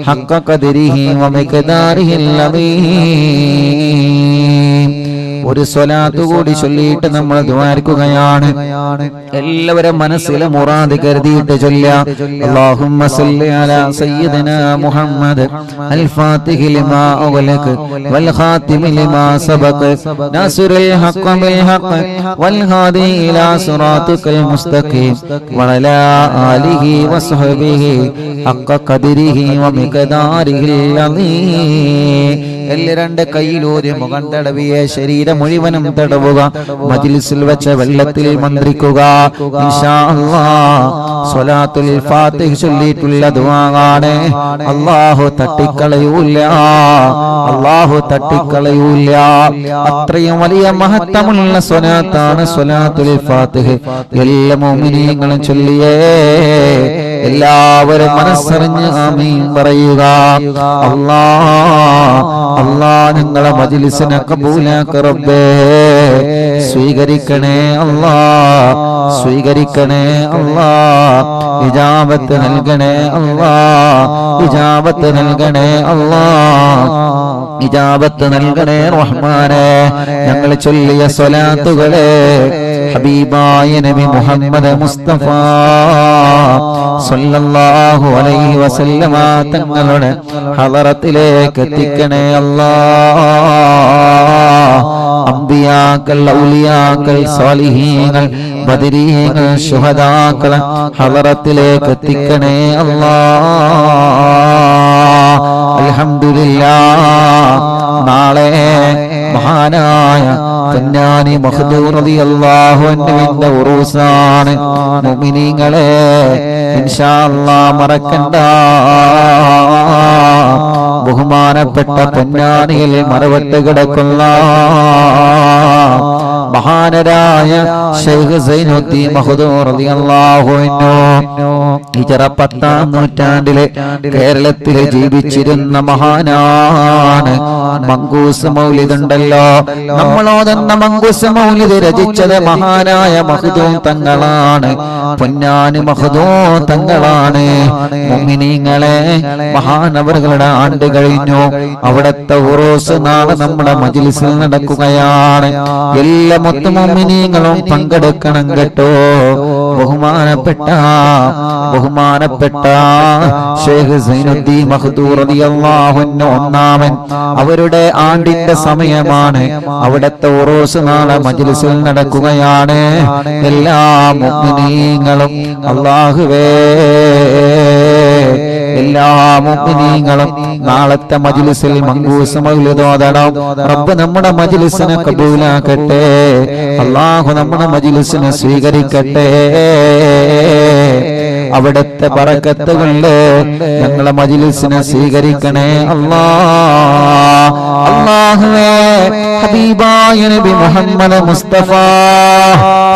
حق قدره ومقداره العظيم. ഒരു സ്വലാത്ത് കൂടി ചൊല്ലിയിട്ട് നമ്മൾ ദുആർക്കുകയാണ്. എല്ലാവരും മനസ്സിലെ മുറാദ് കരുതിയിട്ട് ചൊല്ലാം. അല്ലാഹുമ്മ സല്ലി അലാ സയ്യിദിനാ മുഹമ്മദ് അൽ ഫാത്തിഹി ലിമാ ഉഗ്ലിഖ വൽ ഖാതിമി ലിമാ സബഖ നാസിറുൽ ഹഖ് ബിൽ ഹഖ് വൽ ഹാദി ഇലാ സിറാത്തിക്കൽ മുസ്തഖീം വഅലാ ആലിഹി വസ്ഹബിഹി ഹഖ ഖദരിഹി വമിഖദാരിഹിൽ അളീം. രണ്ട് കൈയിലൂരി മുഖം തടവിയ ശരീരം മുഴുവനും തടവുക. മജ്ലിസിൽ വെച്ച വെള്ളത്തിൽ മന്ത്രിക്കുക. ഇൻഷാ അല്ലാഹ് സ്വലാത്തുൽ ഫാത്തിഹ ചൊല്ലിയിട്ടുള്ള ദുആയാണ്. അല്ലാഹു തട്ടിക്കളയൂല, അല്ലാഹു തട്ടിക്കളയൂല. അത്രയും വലിയ മഹത്വമുള്ള സ്വലാത്താണ് സ്വലാത്തുൽ ഫാത്തിഹ. എല്ലാ മുഅ്മിനീങ്ങളും ചൊല്ലിയേ. എല്ലാവരും മനസ്സറിഞ്ഞ് ആമീൻ പറയുക. അല്ലാഹ് ഞങ്ങളെ മജ്ലിസിനെ കബൂലാക്ക റബ്ബേ. സ്വീകരിക്കണേ അല്ലാഹ്, സ്വീകരിക്കണേ അല്ലാഹ്. ഇജാബത്ത് നൽകണേ അല്ലാഹ്, ഇജാബത്ത് നൽകണേ അല്ലാഹ്, ഇജാബത്ത് നൽകണേ റഹ്മാനേ. ഞങ്ങൾ ചൊല്ലിയ സ്വലാത്തുകളെ ഹബീബായ നബി മുഹമ്മദ് മുസ്തഫ സല്ലല്ലാഹു അലൈഹി വസല്ലമ തങ്ങളുടെ ഹളറത്തിലേക്ക് എത്തിക്കണേ അല്ലാഹ്. അംബിയാക്കൾ, ഔലിയാക്കൾ, സാലിഹീങ്ങൾ, ബദരീങ്ങൾ, ശുഹദാക്കൾ ഹളറത്തിലേക്ക് എത്തിക്കണേ അല്ലാഹ്. അൽഹംദുലില്ലാഹ്. നാളെ മഹാനായ പൊന്നാനി മഖ്ദൂർ റളിയല്ലാഹു അൻഹുവിന്റെ ഉറൂസാണ്. മുഅ്മിനീങ്ങളെ ഇൻഷാ അല്ലാഹ് മറക്കണ്ട. ബഹുമാനപ്പെട്ട പൊന്നാനിയിൽ മറവട്ട് കിടക്കുന്ന മഹാനരായ ശൈഖ് സൈനുദ്ദീൻ മഖ്ദൂർ റളിയല്ലാഹു അൻഹു ഹിജ്റ 10-ാം നൂറ്റാണ്ടിലെ കേരളത്തിൽ ജീവിച്ചിരുന്ന മഹാനാണ്. മങ്കൂസ് മൗലിദ് ഉണ്ടല്ലോ, നമ്മളോതെന്ന മങ്കൂസ് മൗലിദ് രചിച്ചത് മഹാനായ മഖ്ദൂം തങ്ങളാണ്. പൊന്നാനി മഖ്ദൂം തങ്ങളാണ്. മുഅ്മിനീങ്ങളെ മഹാനവറുകളുടെ ആണ്ട് കഴിഞ്ഞു. അവിടത്തെ ഉറൂസ് നാളെ നമ്മുടെ മജ്ലിസിൽ നടക്കുകയാണ്. എല്ലാ മുഅ്മിനീങ്ങളും പങ്കെടുക്കണം കേട്ടോ. ബഹുമാനപ്പെട്ട ശൈഖ് സൈനുദ്ദീൻ മഖ്ദൂർ റളിയല്ലാഹു അൻഹു ഒന്നാമൻ അവരുടെ ആണ്ടിന്റെ സമയമാണ്. അവിടത്തെ ഉറൂസ് നാളെ മജ്ലിസിൽ നടക്കുകയാണ്. എല്ലാ മുഅ്മിനീങ്ങളും അല്ലാഹുവേ, എല്ലാ മുഅ്മിനീങ്ങളും നാളത്തെ മജ്ലിസിൽ മങ്കൂസ് മൗലിദ് ഓതണം. റബ്ബ് നമ്മുടെ മജ്ലിസിനെ കബൂലാക്കട്ടെ. അല്ലാഹു നമ്മുടെ മജ്ലിസിനെ സ്വീകരിക്കട്ടെ. അവിടുത്തെ ബറക്കത്ത് കൊണ്ട് ഞങ്ങളെ മജ്ലിസിനെ സ്വീകരിക്കണേ അല്ലാഹ്. അല്ലാഹുവേ, ഹബീബായ നബി മുഹമ്മദ് മുസ്തഫ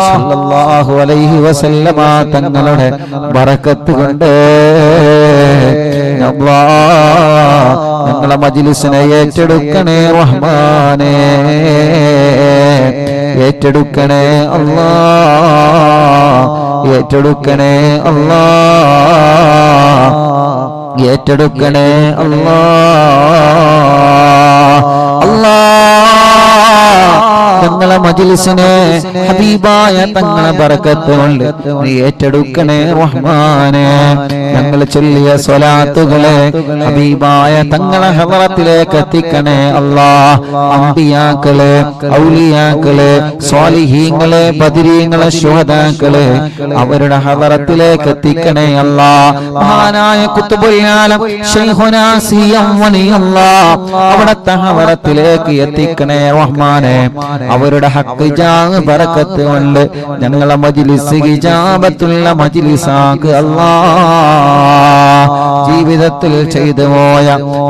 സല്ലല്ലാഹു അലൈഹി വസല്ലമ തങ്ങളുടെ ബറക്കത്ത് കൊണ്ട് ഞങ്ങളെ മജ്ലിസിനെ ഏറ്റെടുക്കണേ റഹ്മാനേ, ഏറ്റെടുക്കണേ അല്ലാഹ്, ഏറ്റെടുക്കണേ അല്ലാഹ്, ഏറ്റെടുക്കണേ അല്ലാഹ്. ഞങ്ങളെ മജ്ലിസിനെ ഹബീബായ തങ്ങളെ ബറക്കത്ത് കൊണ്ട് നീ ഏറ്റെടുക്കണേ റഹ്മാനേ. ഞങ്ങൾ ചൊല്ലിയ സ്വലാത്തുകളെ ഹബീബായ തങ്ങളെ ഹളറത്തിലേക്ക് എത്തിക്കണേ അല്ലാഹ്. അംബിയാക്കളെ, ഔലിയാക്കളെ, സ്വാലിഹീങ്ങളെ, ബദരീങ്ങളെ, ശുഹദാക്കളെ അവരുടെ ഹളറത്തിലേക്ക് എത്തിക്കണേ അല്ലാഹ്. മഹാനായ ഖുത്ബുൽ ആലം ശൈഖുനാ സിയം വലിയല്ലാഹ് അവിടത്തെ ഹളറത്തിലേക്ക് എത്തിക്കണേ റഹ്മാനേ. അവരുടെ ഹഖ് ജാഹ് ബറക്കത്ത് കൊണ്ട് ഞങ്ങളെ മജ്ലിസ് ഇജാബത്തുള്ള മജ്ലിസാക്ക് അല്ലാഹ്. ജീവിതത്തിൽ ചെയ്തു പോയ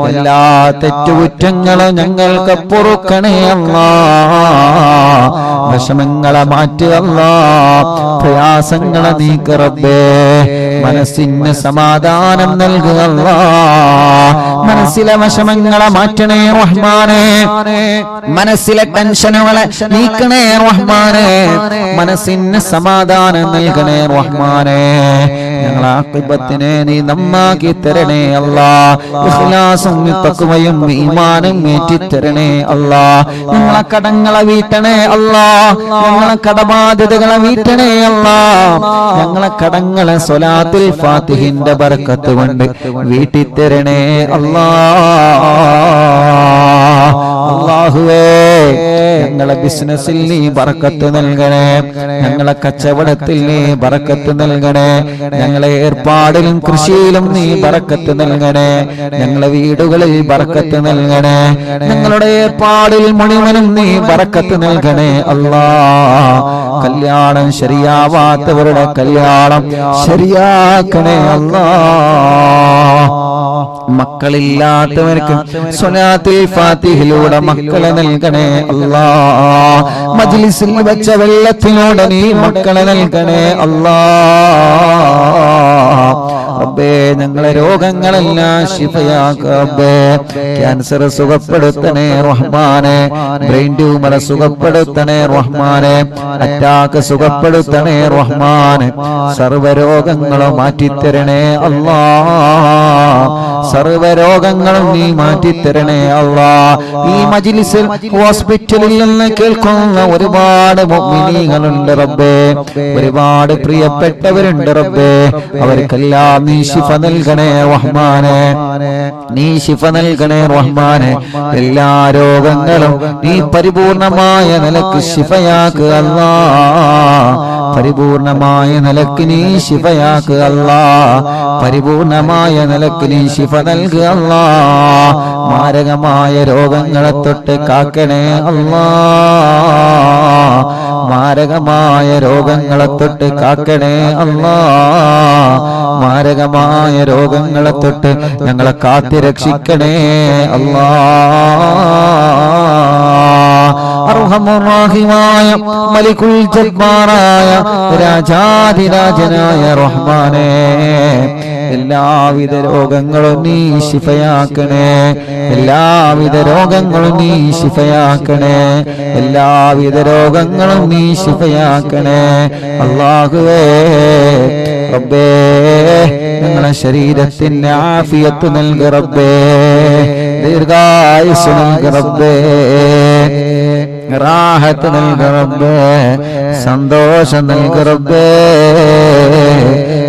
എല്ലാ തെറ്റുകുറ്റങ്ങളും ഞങ്ങൾക്ക് പൊറുക്കണേ അല്ലാഹ്. വിഷമങ്ങളെ മാറ്റുക അല്ലാഹ്, പ്രയാസങ്ങളെ നീക്ക് റബ്ബേ. മനസ്സിന് സമാധാനം നൽകുക അല്ലാഹ്. മനസ്സിലെ വിഷമങ്ങളെ മാറ്റണേ റഹ്മാനേ. മനസ്സിലെ ടെൻഷനുകളെ നീക്കണേ റഹ്മാനേ. മനസ്സിന് സമാധാനം നൽകണേ റഹ്മാനേ. ഞങ്ങളെ ആഖിബത്തിനെ നീ നന്നാക്കി തരണേ അല്ലാഹ്. ഇഖ്ലാസും തഖ്വയും ഈമാനും ഏറ്റിത്തരണേ അല്ലാഹ്. ഞങ്ങളെ കടങ്ങളെ വീട്ടണേ അല്ലാഹ്. ഞങ്ങളെ കടബാധ്യതകളെ വീട്ടണേ അല്ലാഹ്. ഞങ്ങളെ കടങ്ങളെ സ്വലാത്തുൽ ഫാത്തിഹിന്റെ ബർക്കത്ത് കൊണ്ട് വീട്ടിത്തരണേ അല്ലാഹ്. അല്ലാഹുവേ, ഞങ്ങളെ ബിസിനസ്സിൽ നീ ബർക്കത്ത് നൽകണേ. ഞങ്ങളെ കച്ചവടത്തിൽ നീ ബർക്കത്ത് നൽകണേ. ഞങ്ങളെ ഏർപ്പാടിലും കൃഷിയിലും നീ ബർക്കത്ത് നൽകണേ. ഞങ്ങളെ വീടുകളിൽ ബർക്കത്ത് നൽകണേ. ഞങ്ങളുടെ ഏർപ്പാടിൽ മുഴുവനും നീ ബർക്കത്ത് നൽകണേ അല്ലാഹ്. കല്യാണം ശരിയാവാത്തവരുടെ കല്യാണം ശരിയാക്കണേ അല്ലാഹ്. മക്കളില്ലാത്തവർക്ക് സ്വലാത്തുൽ ഫാത്തിഹിലൂടെ മക്കളെ നൽകണേ അല്ലാഹ്. മജ്ലിസിൽ വെച്ച വെള്ളത്തിലൂടെ നീ മക്കളെ നൽകണേ അല്ലാഹ്. റബ്ബേ, ഞങ്ങളെ രോഗങ്ങളെല്ലാം ശിഫയാക്കുക റബ്ബേ. ക്യാൻസർ സുഖപ്പെടുത്തണേ റഹ്മാനെ. ബ്രെയിൻ ട്യൂമർ സുഖപ്പെടുത്തണേ റഹ്മാനെ. അറ്റാക്ക് സുഖപ്പെടുത്തണേ റഹ്മാനെ. സർവ്വരോഗങ്ങളും മാറ്റിത്തരണേ അല്ലാഹ്. സർവ്വരോഗങ്ങളും നീ മാറ്റിത്തരണേ അല്ലാഹ്. ഈ മജ്ലിസിൽ ഹോസ്പിറ്റലിൽ നിന്ന് കേൾക്കുന്ന ഒരുപാട് മുഅ്മിനീങ്ങളുണ്ട് റബ്ബേ. ഒരുപാട് പ്രിയപ്പെട്ടവരുണ്ട് റബ്ബേ. അവർക്കെല്ലാം നീ ശിഫ നൽകണേ റഹ്മാനെ. നീ ശിഫ നൽകണേ റഹ്മാനെ. എല്ലാ രോഗങ്ങളും നീ പരിപൂർണമായ നിലക്ക് ശിഫയാക്കുക അല്ലാഹ്. പരിപൂർണമായ നിലക്ക് നീ ശിഫയാക്കുക അല്ലാഹ്. പരിപൂർണമായ നിലക്ക് നീ ശിഫ നൽകുക അല്ലാഹ്. മാരകമായ രോഗങ്ങളെ തൊട്ട് കാക്കണേ അല്ലാഹ്. മാരകമായ രോഗങ്ങളെ തൊട്ട് കാക്കണേ അല്ലാഹ്. മാരകമായ രോഗങ്ങളെ തൊട്ട് ഞങ്ങളെ കാത്തി രക്ഷിക്കണേ അല്ലാഹ്. അർഹമുർ റഹീമായ മലികുൽ ജബ്ബാറായ രാജാധിരാജനായ റഹ്മാനേ, എല്ലാവിധ രോഗങ്ങളും നീ ശിഫയാക്കണേ. എല്ലാവിധ രോഗങ്ങളും നീ ശിഫയാക്കണേ. എല്ലാവിധ രോഗങ്ങളും നീ ശിഫയാക്കണേ അല്ലാഹുവേ. റബ്ബേ, ഞങ്ങളെ ശരീരത്തിന് ആഫിയത്ത് നൽക റബ്ബേ. ദീർഘായുസ് നൽക റബ്ബേ. റാഹത്ത് നൽക റബ്ബേ. സന്തോഷം നൽക റബ്ബേ.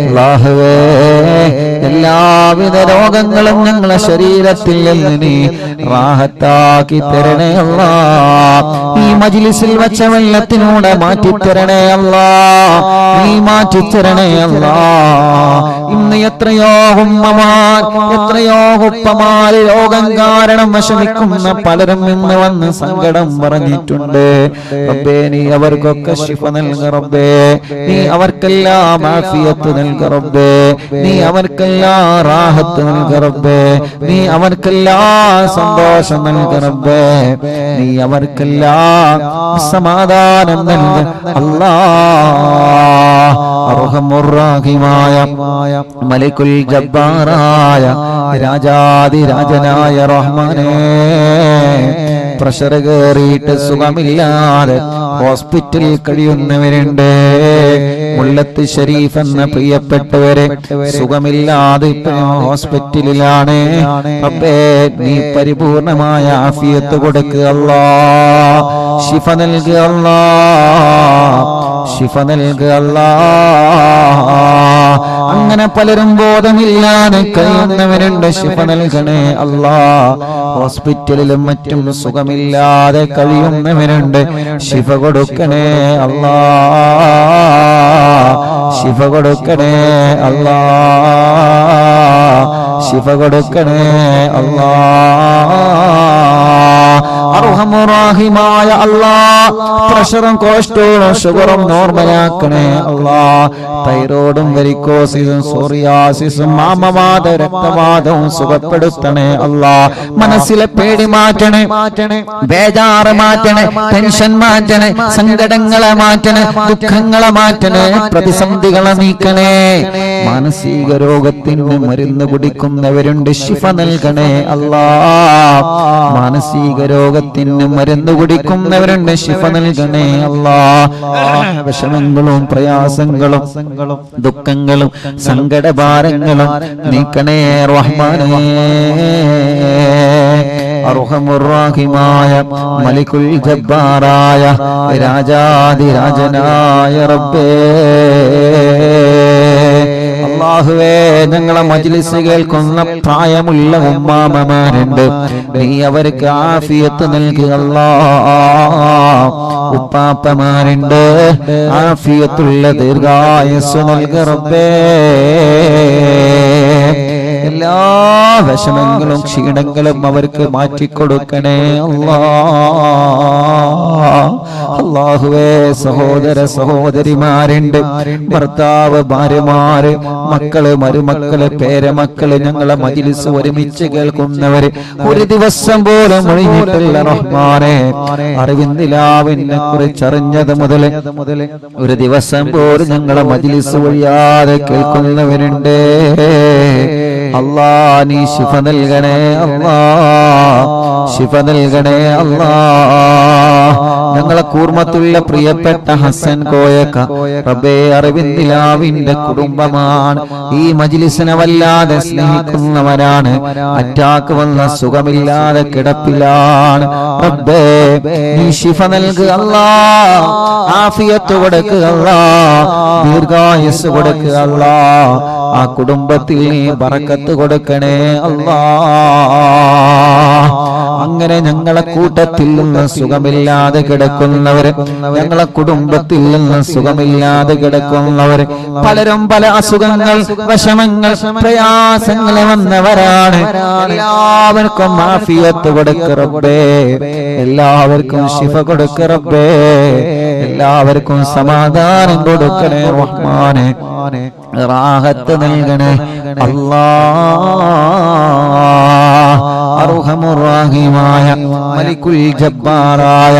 അല്ലാഹുവേ, എല്ലാവിധ രോഗങ്ങളും ഞങ്ങളെ ശരീരത്തിൽ നിന്ന് നീ റാഹത്താക്കി തരണേ അല്ലാഹ്. ഈ മജ്ലിസിൽ വെച്ച വെള്ളത്തിലൂടെ മാറ്റിത്തരണേ അല്ലാഹ്. നീ മാറ്റിത്തരണേ അല്ലാഹ്. ഇന്ന് എത്രയോ ഉമ്മമാർ, എത്രയോ ഉപ്പമാർ രോഗം കാരണം വിഷമിക്കുന്ന പലരും ഇന്ന് വന്ന് സങ്കടം പറഞ്ഞിട്ടുണ്ട് റബ്ബേ. നീ അവർക്കൊക്കെ ശിഫ നൽക റബ്ബേ. നീ അവർക്കെല്ലാം ആഫിയത്ത് നൽക റബ്ബേ. നീ അവർക്കെല്ലാം റാഹത്ത് നൽക റബ്ബേ. നീ അവർക്കെല്ലാം സന്തോഷം നൽക റബ്ബേ. നീ അവർക്കെല്ലാം സമാധാനം നൽക അല്ലാഹ്. അർഹമുർ റഹീമായ മലികുൽ ജബ്ബാറായ രാജാധിരാജനായ റഹ്മാനേ, പ്രഷർ കയറിയിട്ട് സുഖമില്ലാതെ ഹോസ്പിറ്റലിൽ കഴിയുന്നവരുണ്ട്. മുല്ലത്ത് ഷരീഫ് എന്ന പ്രിയപ്പെട്ടവരെ സുഖമില്ലാതെ ഹോസ്പിറ്റലിലാണ്. റബ്ബേ, നീ പരിപൂർണമായ ആഫിയത്ത് കൊടുക്കുക അല്ലാഹ്. ശിഫ നൽകുക അല്ലാഹ്. ശിഫ നൽകുക അല്ലാഹ്. അങ്ങനെ പലരും ബോധമില്ലാതെ കഴിയുന്നവരുണ്ട്. ശിഫ നൽകണേ അല്ലാഹ്. ഹോസ്പിറ്റലിലും മറ്റും സുഖമില്ലാതെ കഴിയുന്നവരുണ്ട്. ശിഫ കൊടുക്കണേ അല്ലാഹ്. ശിഫ കൊടുക്കണേ അല്ലാഹ്. ശിഫ കൊടുക്കണേ അല്ലാഹ്. അർഹമുറാഹിമായ അല്ലാഹ് പ്രഷറും കൊളസ്ട്രോളും ഷുഗറും നോർമലാക്കണേ അല്ലാഹ്. തൈറോയിഡും വെരിക്കോസിസും സോറിയാസിസും മാമവാദ രക്തവാദവും സുഖപ്പെടുത്തണേ അല്ലാഹ്. മനസ്സിലെ പേടി മാറ്റണേ, ബേജാറ് മാറ്റണേ, ടെൻഷൻ മാറ്റണേ, സങ്കടങ്ങളെ മാറ്റണേ, ദുഃഖങ്ങളെ മാറ്റണേ, പ്രതിസന്ധികളെ നീക്കണേ. മാനസിക രോഗത്തിന് മരുന്ന് കുടിക്കുന്നവരുണ്ട്, ശിഫ നൽകണേ അല്ലാഹ്. മാനസിക രോഗത്തിന് മരുന്ന് കുടിക്കുന്നവരുണ്ട്, ശിഫ നൽകണേ അല്ലാഹ്. വിഷമങ്ങളും പ്രയാസങ്ങളും ദുഃഖങ്ങളും സങ്കടഭാരങ്ങളും നീക്കണേ റഹ്മാനേ. അർഹമുർറാഹിമായ മലികുൽ ജബ്ബാറായ രാജാധിരാജനായ റബ്ബേ, അല്ലാഹുവേ, ഞങ്ങളെ മജ്ലിസ് കേൾക്കുന്ന പ്രായമുള്ള ഉമ്മാമമാരുണ്ട്, നീ അവർക്ക് ആഫിയത്ത് നൽകുക അല്ലാഹ്. ഉപ്പാപ്പമാരുണ്ട്, ആഫിയത്തുള്ള ദീർഘായുസ്സ് നൽകുക റബ്ബേ. എല്ലാ വിഷമങ്ങളും ക്ഷീണങ്ങളും അവർക്ക് മാറ്റിക്കൊടുക്കണേ അല്ലാഹ്. അല്ലാഹുവേ, സഹോദര സഹോദരിമാരുണ്ട്, ഭർത്താവ്, ഭാര്യമാര്, മക്കള്, മരുമക്കള്, പേരമക്കള്, ഞങ്ങളെ മജ്ലിസ് ഒരുമിച്ച് കേൾക്കുന്നവര് ഒരു ദിവസം പോലും ഒഴിഞ്ഞിട്ടില്ല റഹ്മാനെ. അറിവിന്ദിലാവിനെ കുറിച്ച് അറിഞ്ഞത് മുതൽ ഒരു ദിവസം പോലും ഞങ്ങളെ മജ്ലിസ് ഒഴിയാതെ കേൾക്കുന്നവരുണ്ട്. അല്ലാ, നീ ശിഫ നൽകണേ അല്ലാ, ശിഫ നൽകണേ അല്ലാ. ഞങ്ങളെ കൂർമ്മത്തുള്ള പ്രിയപ്പെട്ട ഹസൻ കോയക്ക റബ്ബേ, അറിവിന്ദിലാവിന്റെ കുടുംബമാണ്. ഈ മജ്ലിസിനെ വല്ലാതെ സ്നേഹിക്കുന്നവരാണ്. അറ്റാക്ക് വന്ന സുഖമില്ലാതെ കിടപ്പിലാണ്. റബ്ബേ, നീ ശിഫ നൽകുക അല്ലാ, ആഫിയത്ത് കൊടുക്കുക അല്ലാ, ദീർഘായുസ് കൊടുക്കുക അല്ലാ. ആ കുടുംബത്തിൽ നീ ബറക്കത്ത് കൊടുക്കണേ അല്ലാ. അങ്ങനെ ഞങ്ങളെ കൂട്ടത്തിൽ നിന്ന് സുഖമില്ലാതെ കിടക്കുന്നവര്, ഞങ്ങളെ കുടുംബത്തിൽ നിന്ന് സുഖമില്ലാതെ കിടക്കുന്നവര്, പലരും പല അസുഖങ്ങൾ, വിഷമങ്ങൾ, പ്രയാസങ്ങൾ വന്നവരാണ്. എല്ലാവർക്കും ആഫിയത്ത് കൊടുക്ക് റബ്ബേ, എല്ലാവർക്കും ശിഫ കൊടുക്ക് റബ്ബേ, എല്ലാവർക്കും സമാധാനം കൊടുക്കണേ റഹ്മാനെ, റാഹത്ത് നൽകണേ അല്ലാഹ്. അർഹമുർറാഹിമായ മലികുൽ ജബ്ബാറായ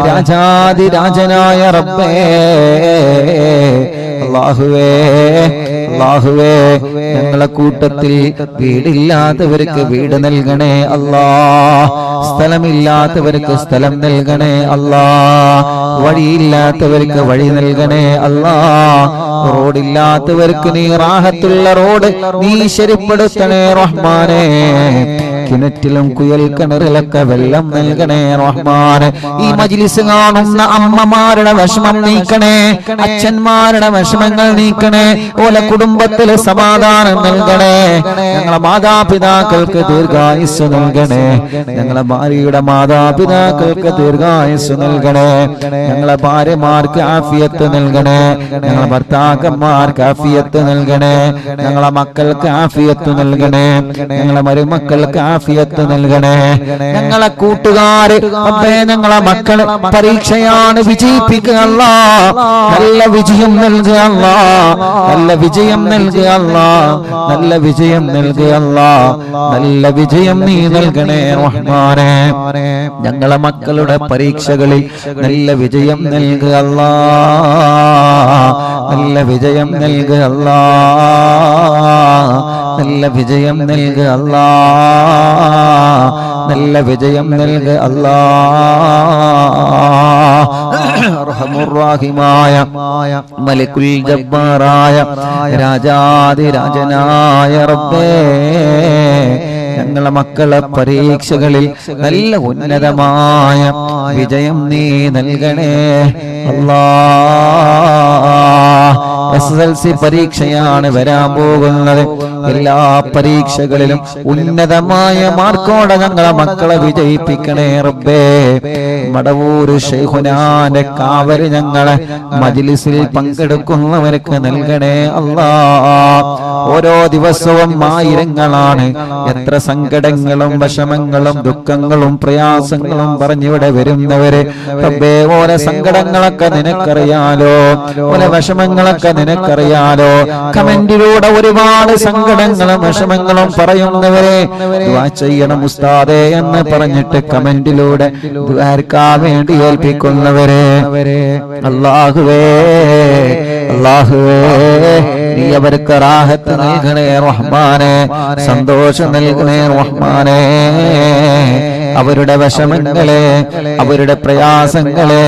രാജാധിരാജനായ റബ്ബേ, അല്ലാഹുവേ, അല്ലാഹുവേ, ഞങ്ങളെ കൂട്ടത്തിൽ വീടില്ലാത്തവർക്ക് വീട് നൽകണേ അല്ലാഹ്. സ്ഥലമില്ലാത്തവർക്ക് സ്ഥലം നൽകണേ അല്ലാഹ്. വഴിയില്ലാത്തവർക്ക് വഴി നൽകണേ അല്ലാഹ്. റോഡില്ലാത്തവർക്ക് നീ റാഹത്തുള്ള റോഡ് നീ ശരിപ്പെടുത്തണേ റഹ്മാനേ. കിണറ്റിലും കുയൽ കിണറിലൊക്കെ വെള്ളം നൽകണേ റഹ്മാനെ. ഈ മജ്ലിസ് കാണുന്ന അമ്മമാരുടെ വിഷമം നീക്കണേ, അച്ഛന്മാരുടെ വിഷമങ്ങൾ നീക്കണേ, ഓലെ കുടുംബത്തിലെ സമാധാനം നൽകണേ. ഞങ്ങളെ മാതാപിതാക്കൾക്ക് ദീർഘായുസ് നൽകണേ, ഞങ്ങളെ ഭാര്യയുടെ മാതാപിതാക്കൾക്ക് ദീർഘായുസ് നൽകണേ, ഞങ്ങളെ ഭാര്യമാർക്ക് ആഫിയത്ത് നൽകണേ, ഞങ്ങളെ ഭർത്താക്കന്മാർക്ക് ആഫിയത്ത് നൽകണേ, ഞങ്ങളെ മക്കൾക്ക് ആഫിയത്ത് നൽകണേ, ഞങ്ങളെ മരുമക്കൾക്ക് ആഫിയത്ത് നൽകണേ. ഞങ്ങളെ കൂട്ടുകാര് റബ്ബേ, ഞങ്ങളെ മക്കള് പരീക്ഷയാണ്, വിജയിപ്പിക്കുക അല്ലാഹ്. നല്ല വിജയം നൽകുക അല്ലാഹ്, നല്ല വിജയം നൽകുക അല്ലാഹ്, നല്ല വിജയം നൽകുക അല്ലാഹ്, നല്ല വിജയം നീ നൽകണേ റഹ്മാനേ. ഞങ്ങളെ മക്കളുടെ പരീക്ഷകളിൽ നല്ല വിജയം നൽകുക അല്ലാഹ്, നല്ല വിജയം നൽകുക അല്ലാഹ്, നല്ല വിജയം നൽകുക അല്ലാഹ്, നല്ല വിജയം നൽകുക അല്ലാഹ്. അർഹമുർറാഹിമായ മലികുൽ ജബ്ബാറായ രാജാധിരാജനായ റബ്ബേ, ഞങ്ങളെ മക്കളെ പരീക്ഷകളിൽ നല്ല ഉന്നതമായ വിജയം നീ നൽകണേ അല്ലാഹ്. SSLC പരീക്ഷയാണ് വരാൻ പോകുന്നത്. എല്ലാ പരീക്ഷകളിലും ഉന്നതമായ മാർക്കോടെ ഞങ്ങളെ മക്കളെ വിജയിപ്പിക്കണേ റബ്ബേ. മടവൂര് ശൈഖുനാന്റെ കാവല് ഞങ്ങളെ മജ്ലിസിൽ പങ്കെടുക്കുന്നവർക്ക് നൽകണേ അല്ലാഹ്. ഓരോ ദിവസവും ആയിരങ്ങളാണ് എത്ര സങ്കടങ്ങളും വിഷമങ്ങളും ദുഃഖങ്ങളും പ്രയാസങ്ങളും പറഞ്ഞിവിടെ വരുന്നവര്. റബ്ബേ, ഓരോ സങ്കടങ്ങളൊക്കെ നിനക്കറിയാലോ, ഓരോ വിഷമങ്ങളൊക്കെ നിനക്കറിയാലോ. കമന്റിലൂടെ ഒരുപാട് സങ്കടങ്ങളും വിഷമങ്ങളും പറയുന്നവരെ ദുആ ചെയ്യണം ഉസ്താദേ എന്ന് പറഞ്ഞിട്ട് കമന്റിലൂടെ ദുആർക്കാൻ വേണ്ടി ഏൽപ്പിക്കുന്നവരെ അല്ലാഹുവേ, അല്ലാഹുവേ, നീ അവർക്ക് റാഹത്ത് നൽകണേ റഹ്മാനേ, സന്തോഷം നൽകണേ റഹ്മാനേ. അവരുടെ വിഷമങ്ങളെ അവരുടെ പ്രയാസങ്ങളെ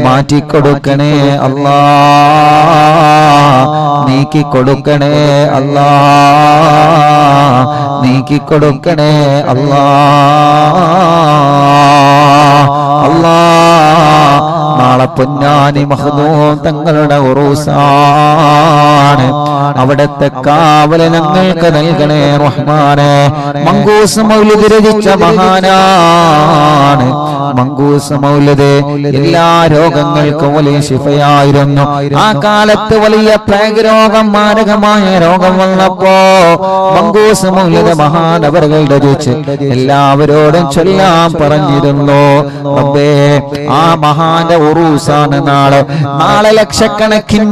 മാറ്റിക്കൊടുക്കണേ അല്ലാഹ്, നീക്കിക്കൊടുക്കണേ അല്ലാഹ്, നീക്കിക്കൊടുക്കണേ അല്ലാഹ്. അല്ലാഹ്, നാളെ പൊന്നാനി മഖ്ദൂം തങ്ങളുടെ ഉറൂസാണ്. അവിടത്തെ കാവല് ഞങ്ങൾക്ക് നൽകണേ റഹ്മാനേ. മങ്കൂസ് മൗലിദ് രചിച്ച മഹാനാണ് മങ്കൂസ് മൗലിദ്. എല്ലാ രോഗങ്ങൾക്കും വലിയ ശിഫയായിരുന്നു. ആ കാലത്ത് വലിയ പ്ലേഗ് രോഗം, മാരകമായ രോഗം വന്നപ്പോ മങ്കൂസ് മൗലിദ് മഹാനവറുകൾ രചിച്ച് എല്ലാവരോടും ചൊല്ലാൻ പറഞ്ഞിരുന്നു. റബ്ബേ, ആ മഹാന്റെ ഉറൂസാണ് നാളെ. നാളെ ലക്ഷക്കണക്കിന്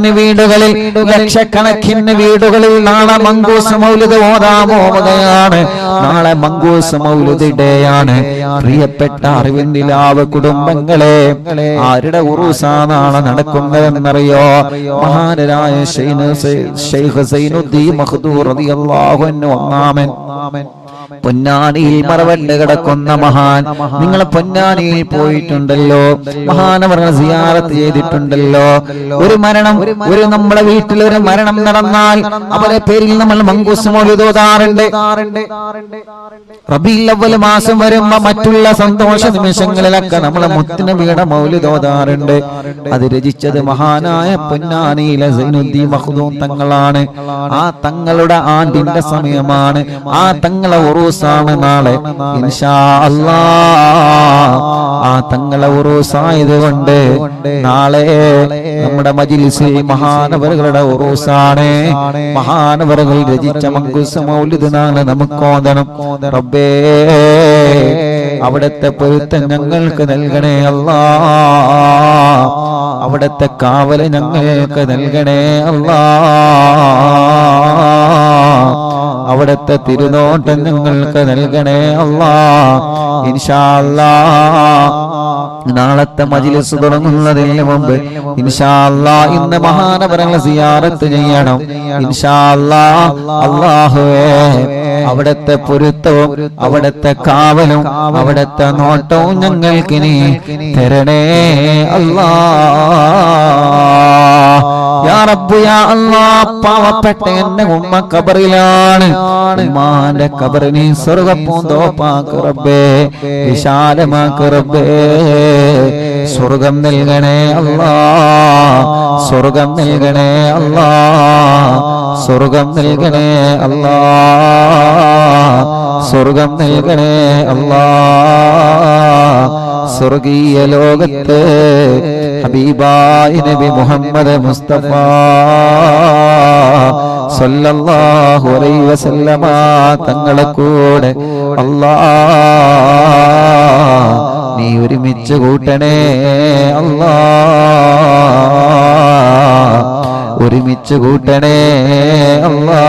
വീടുകളിൽ നാളെ മങ്കൂസ് മൗലിദ് ഓതാൻ പോവുകയാണ്. നാളെ മങ്കൂസ് മൗലിദ് ഡേ ആണ്. പ്രിയപ്പെട്ട അറിവിന്ദിലാവ് കുടുംബങ്ങളെ, ആരുടെ ഉറൂസാ നാളെ നടക്കുന്നതെന്നറിയോ? മഹാനരായ ശൈഖ് സൈനുദ്ദീൻ മഖ്ദൂം റളിയല്ലാഹു അൻഹു ഒന്നാമൻ. പൊന്നാനിയിൽ മറവണ്ട് കിടക്കുന്ന മഹാൻ. നിങ്ങൾ പൊന്നാനിയിൽ പോയിട്ടുണ്ടല്ലോ, മഹാനവറുകളെ സിയാറത്ത് ചെയ്തിട്ടുണ്ടല്ലോ. ഒരു മരണം, നമ്മളെ വീട്ടിൽ ഒരു മരണം നടന്നാൽ അവരെ പേരിൽ നമ്മൾ മങ്കൂസ് മൗലിദ് ഓതാറുണ്ട്. റബീഉൽ അവ്വൽ മാസം വരുമ്പോ മറ്റുള്ള സന്തോഷ നിമിഷങ്ങളിലൊക്കെ നമ്മൾ മുത്തുനബിയുടെ മൗലിദ് ഓതാറുണ്ട്. അത് രചിച്ചത് മഹാനായ പൊന്നാനിയിലെ സൈനുദ്ദീൻ മഖ്ദൂം തങ്ങളാണ്. ആ തങ്ങളുടെ ആണ്ടിന്റെ സമയമാണ്. ആ തങ്ങളെ ഉറൂസാണ് നാളെ ഇൻഷാ അല്ലാഹ്. ആ തങ്ങളെ ഉറൂസായതുകൊണ്ട് നാളെ നമ്മുടെ മജ്ലിസിൽ മഹാനവറുകളുടെ ഉറൂസാണ്. മഹാനവറുകൾ രചിച്ച മങ്കൂസ് മൗലിദ് നാളെ നമുക്ക് ഓതണം. റബ്ബേ, അവിടത്തെ പൊരുത്തം ഞങ്ങൾക്ക് നൽകണേ അല്ലാഹ്. അവിടത്തെ കാവല് ഞങ്ങൾക്ക് നൽകണേ അല്ലാഹ്. അവിടത്തെ തിരുനോട്ടം ഞങ്ങൾക്ക് നൽകണേ അല്ലാഹ്. ഇൻഷാ അല്ലാഹ് നാളത്തെ മജ്ലിസ് തുടങ്ങുന്നതിന് മുമ്പ് ഇൻഷാ അല്ലാഹ് ഇന്ന് മഹാനവറുകളെ സിയാറത്ത് ചെയ്യണം ഇൻഷാ അല്ലാഹ്. അല്ലാഹുവേ, അവിടത്തെ പൊരുത്തവും അവിടത്തെ കാവലും അവിടത്തെ നോട്ടവും ഞങ്ങൾക്ക് നീ തരണേ അല്ലാഹ്. യാ റബ്ബ് യാ അല്ലാഹ്, പാവപ്പെട്ട എന്റെ ഉമ്മ ഖബറിലാണ്. ഉമ്മാന്റെ ഖബറിനെ സ്വർഗ്ഗപ്പൂന്തോപ്പാക്ക് റബ്ബേ, വിശാലമാക്ക് റബ്ബേ. സ്വർഗ്ഗം നൽകണേ അല്ലാഹ്, സ്വർഗ്ഗം നൽകണേ അല്ലാഹ്, സ്വർഗ്ഗം നൽകണേ അല്ലാഹ്, സ്വർഗ്ഗം നൽകണേ അല്ലാഹ്. സ്വർഗീയ ലോകത്ത് ഹബീബായ നബി മുഹമ്മദ് മുസ്തഫ സല്ലല്ലാഹു അലൈഹി വസല്ലമ തങ്ങളെ കൂടെ അല്ലാഹ് നീ ഒരുമിച്ച് കൂട്ടണേ അല്ലാഹ്, ഒരുമിച്ച് കൂട്ടണേ അല്ലാഹ്,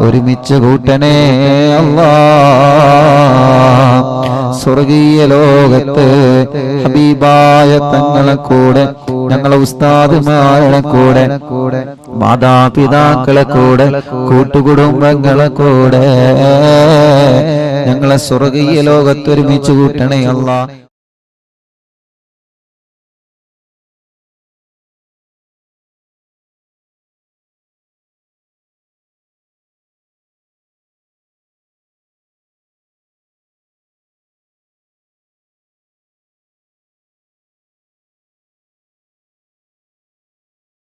ഒരുമിച്ച് കൂട്ടണേ അല്ലാഹ്. സ്വർഗീയ ലോകത്ത് ഹബീബായ തങ്ങളെ കൂടെ, ഞങ്ങളെ ഉസ്താദുമാരുടെ കൂടെ, മാതാപിതാക്കളെ കൂടെ, കൂട്ടുകുടുംബങ്ങളെ കൂടെ ഞങ്ങളെ സ്വർഗീയ ലോകത്ത് ഒരുമിച്ച് കൂട്ടണേ അല്ലാഹ്.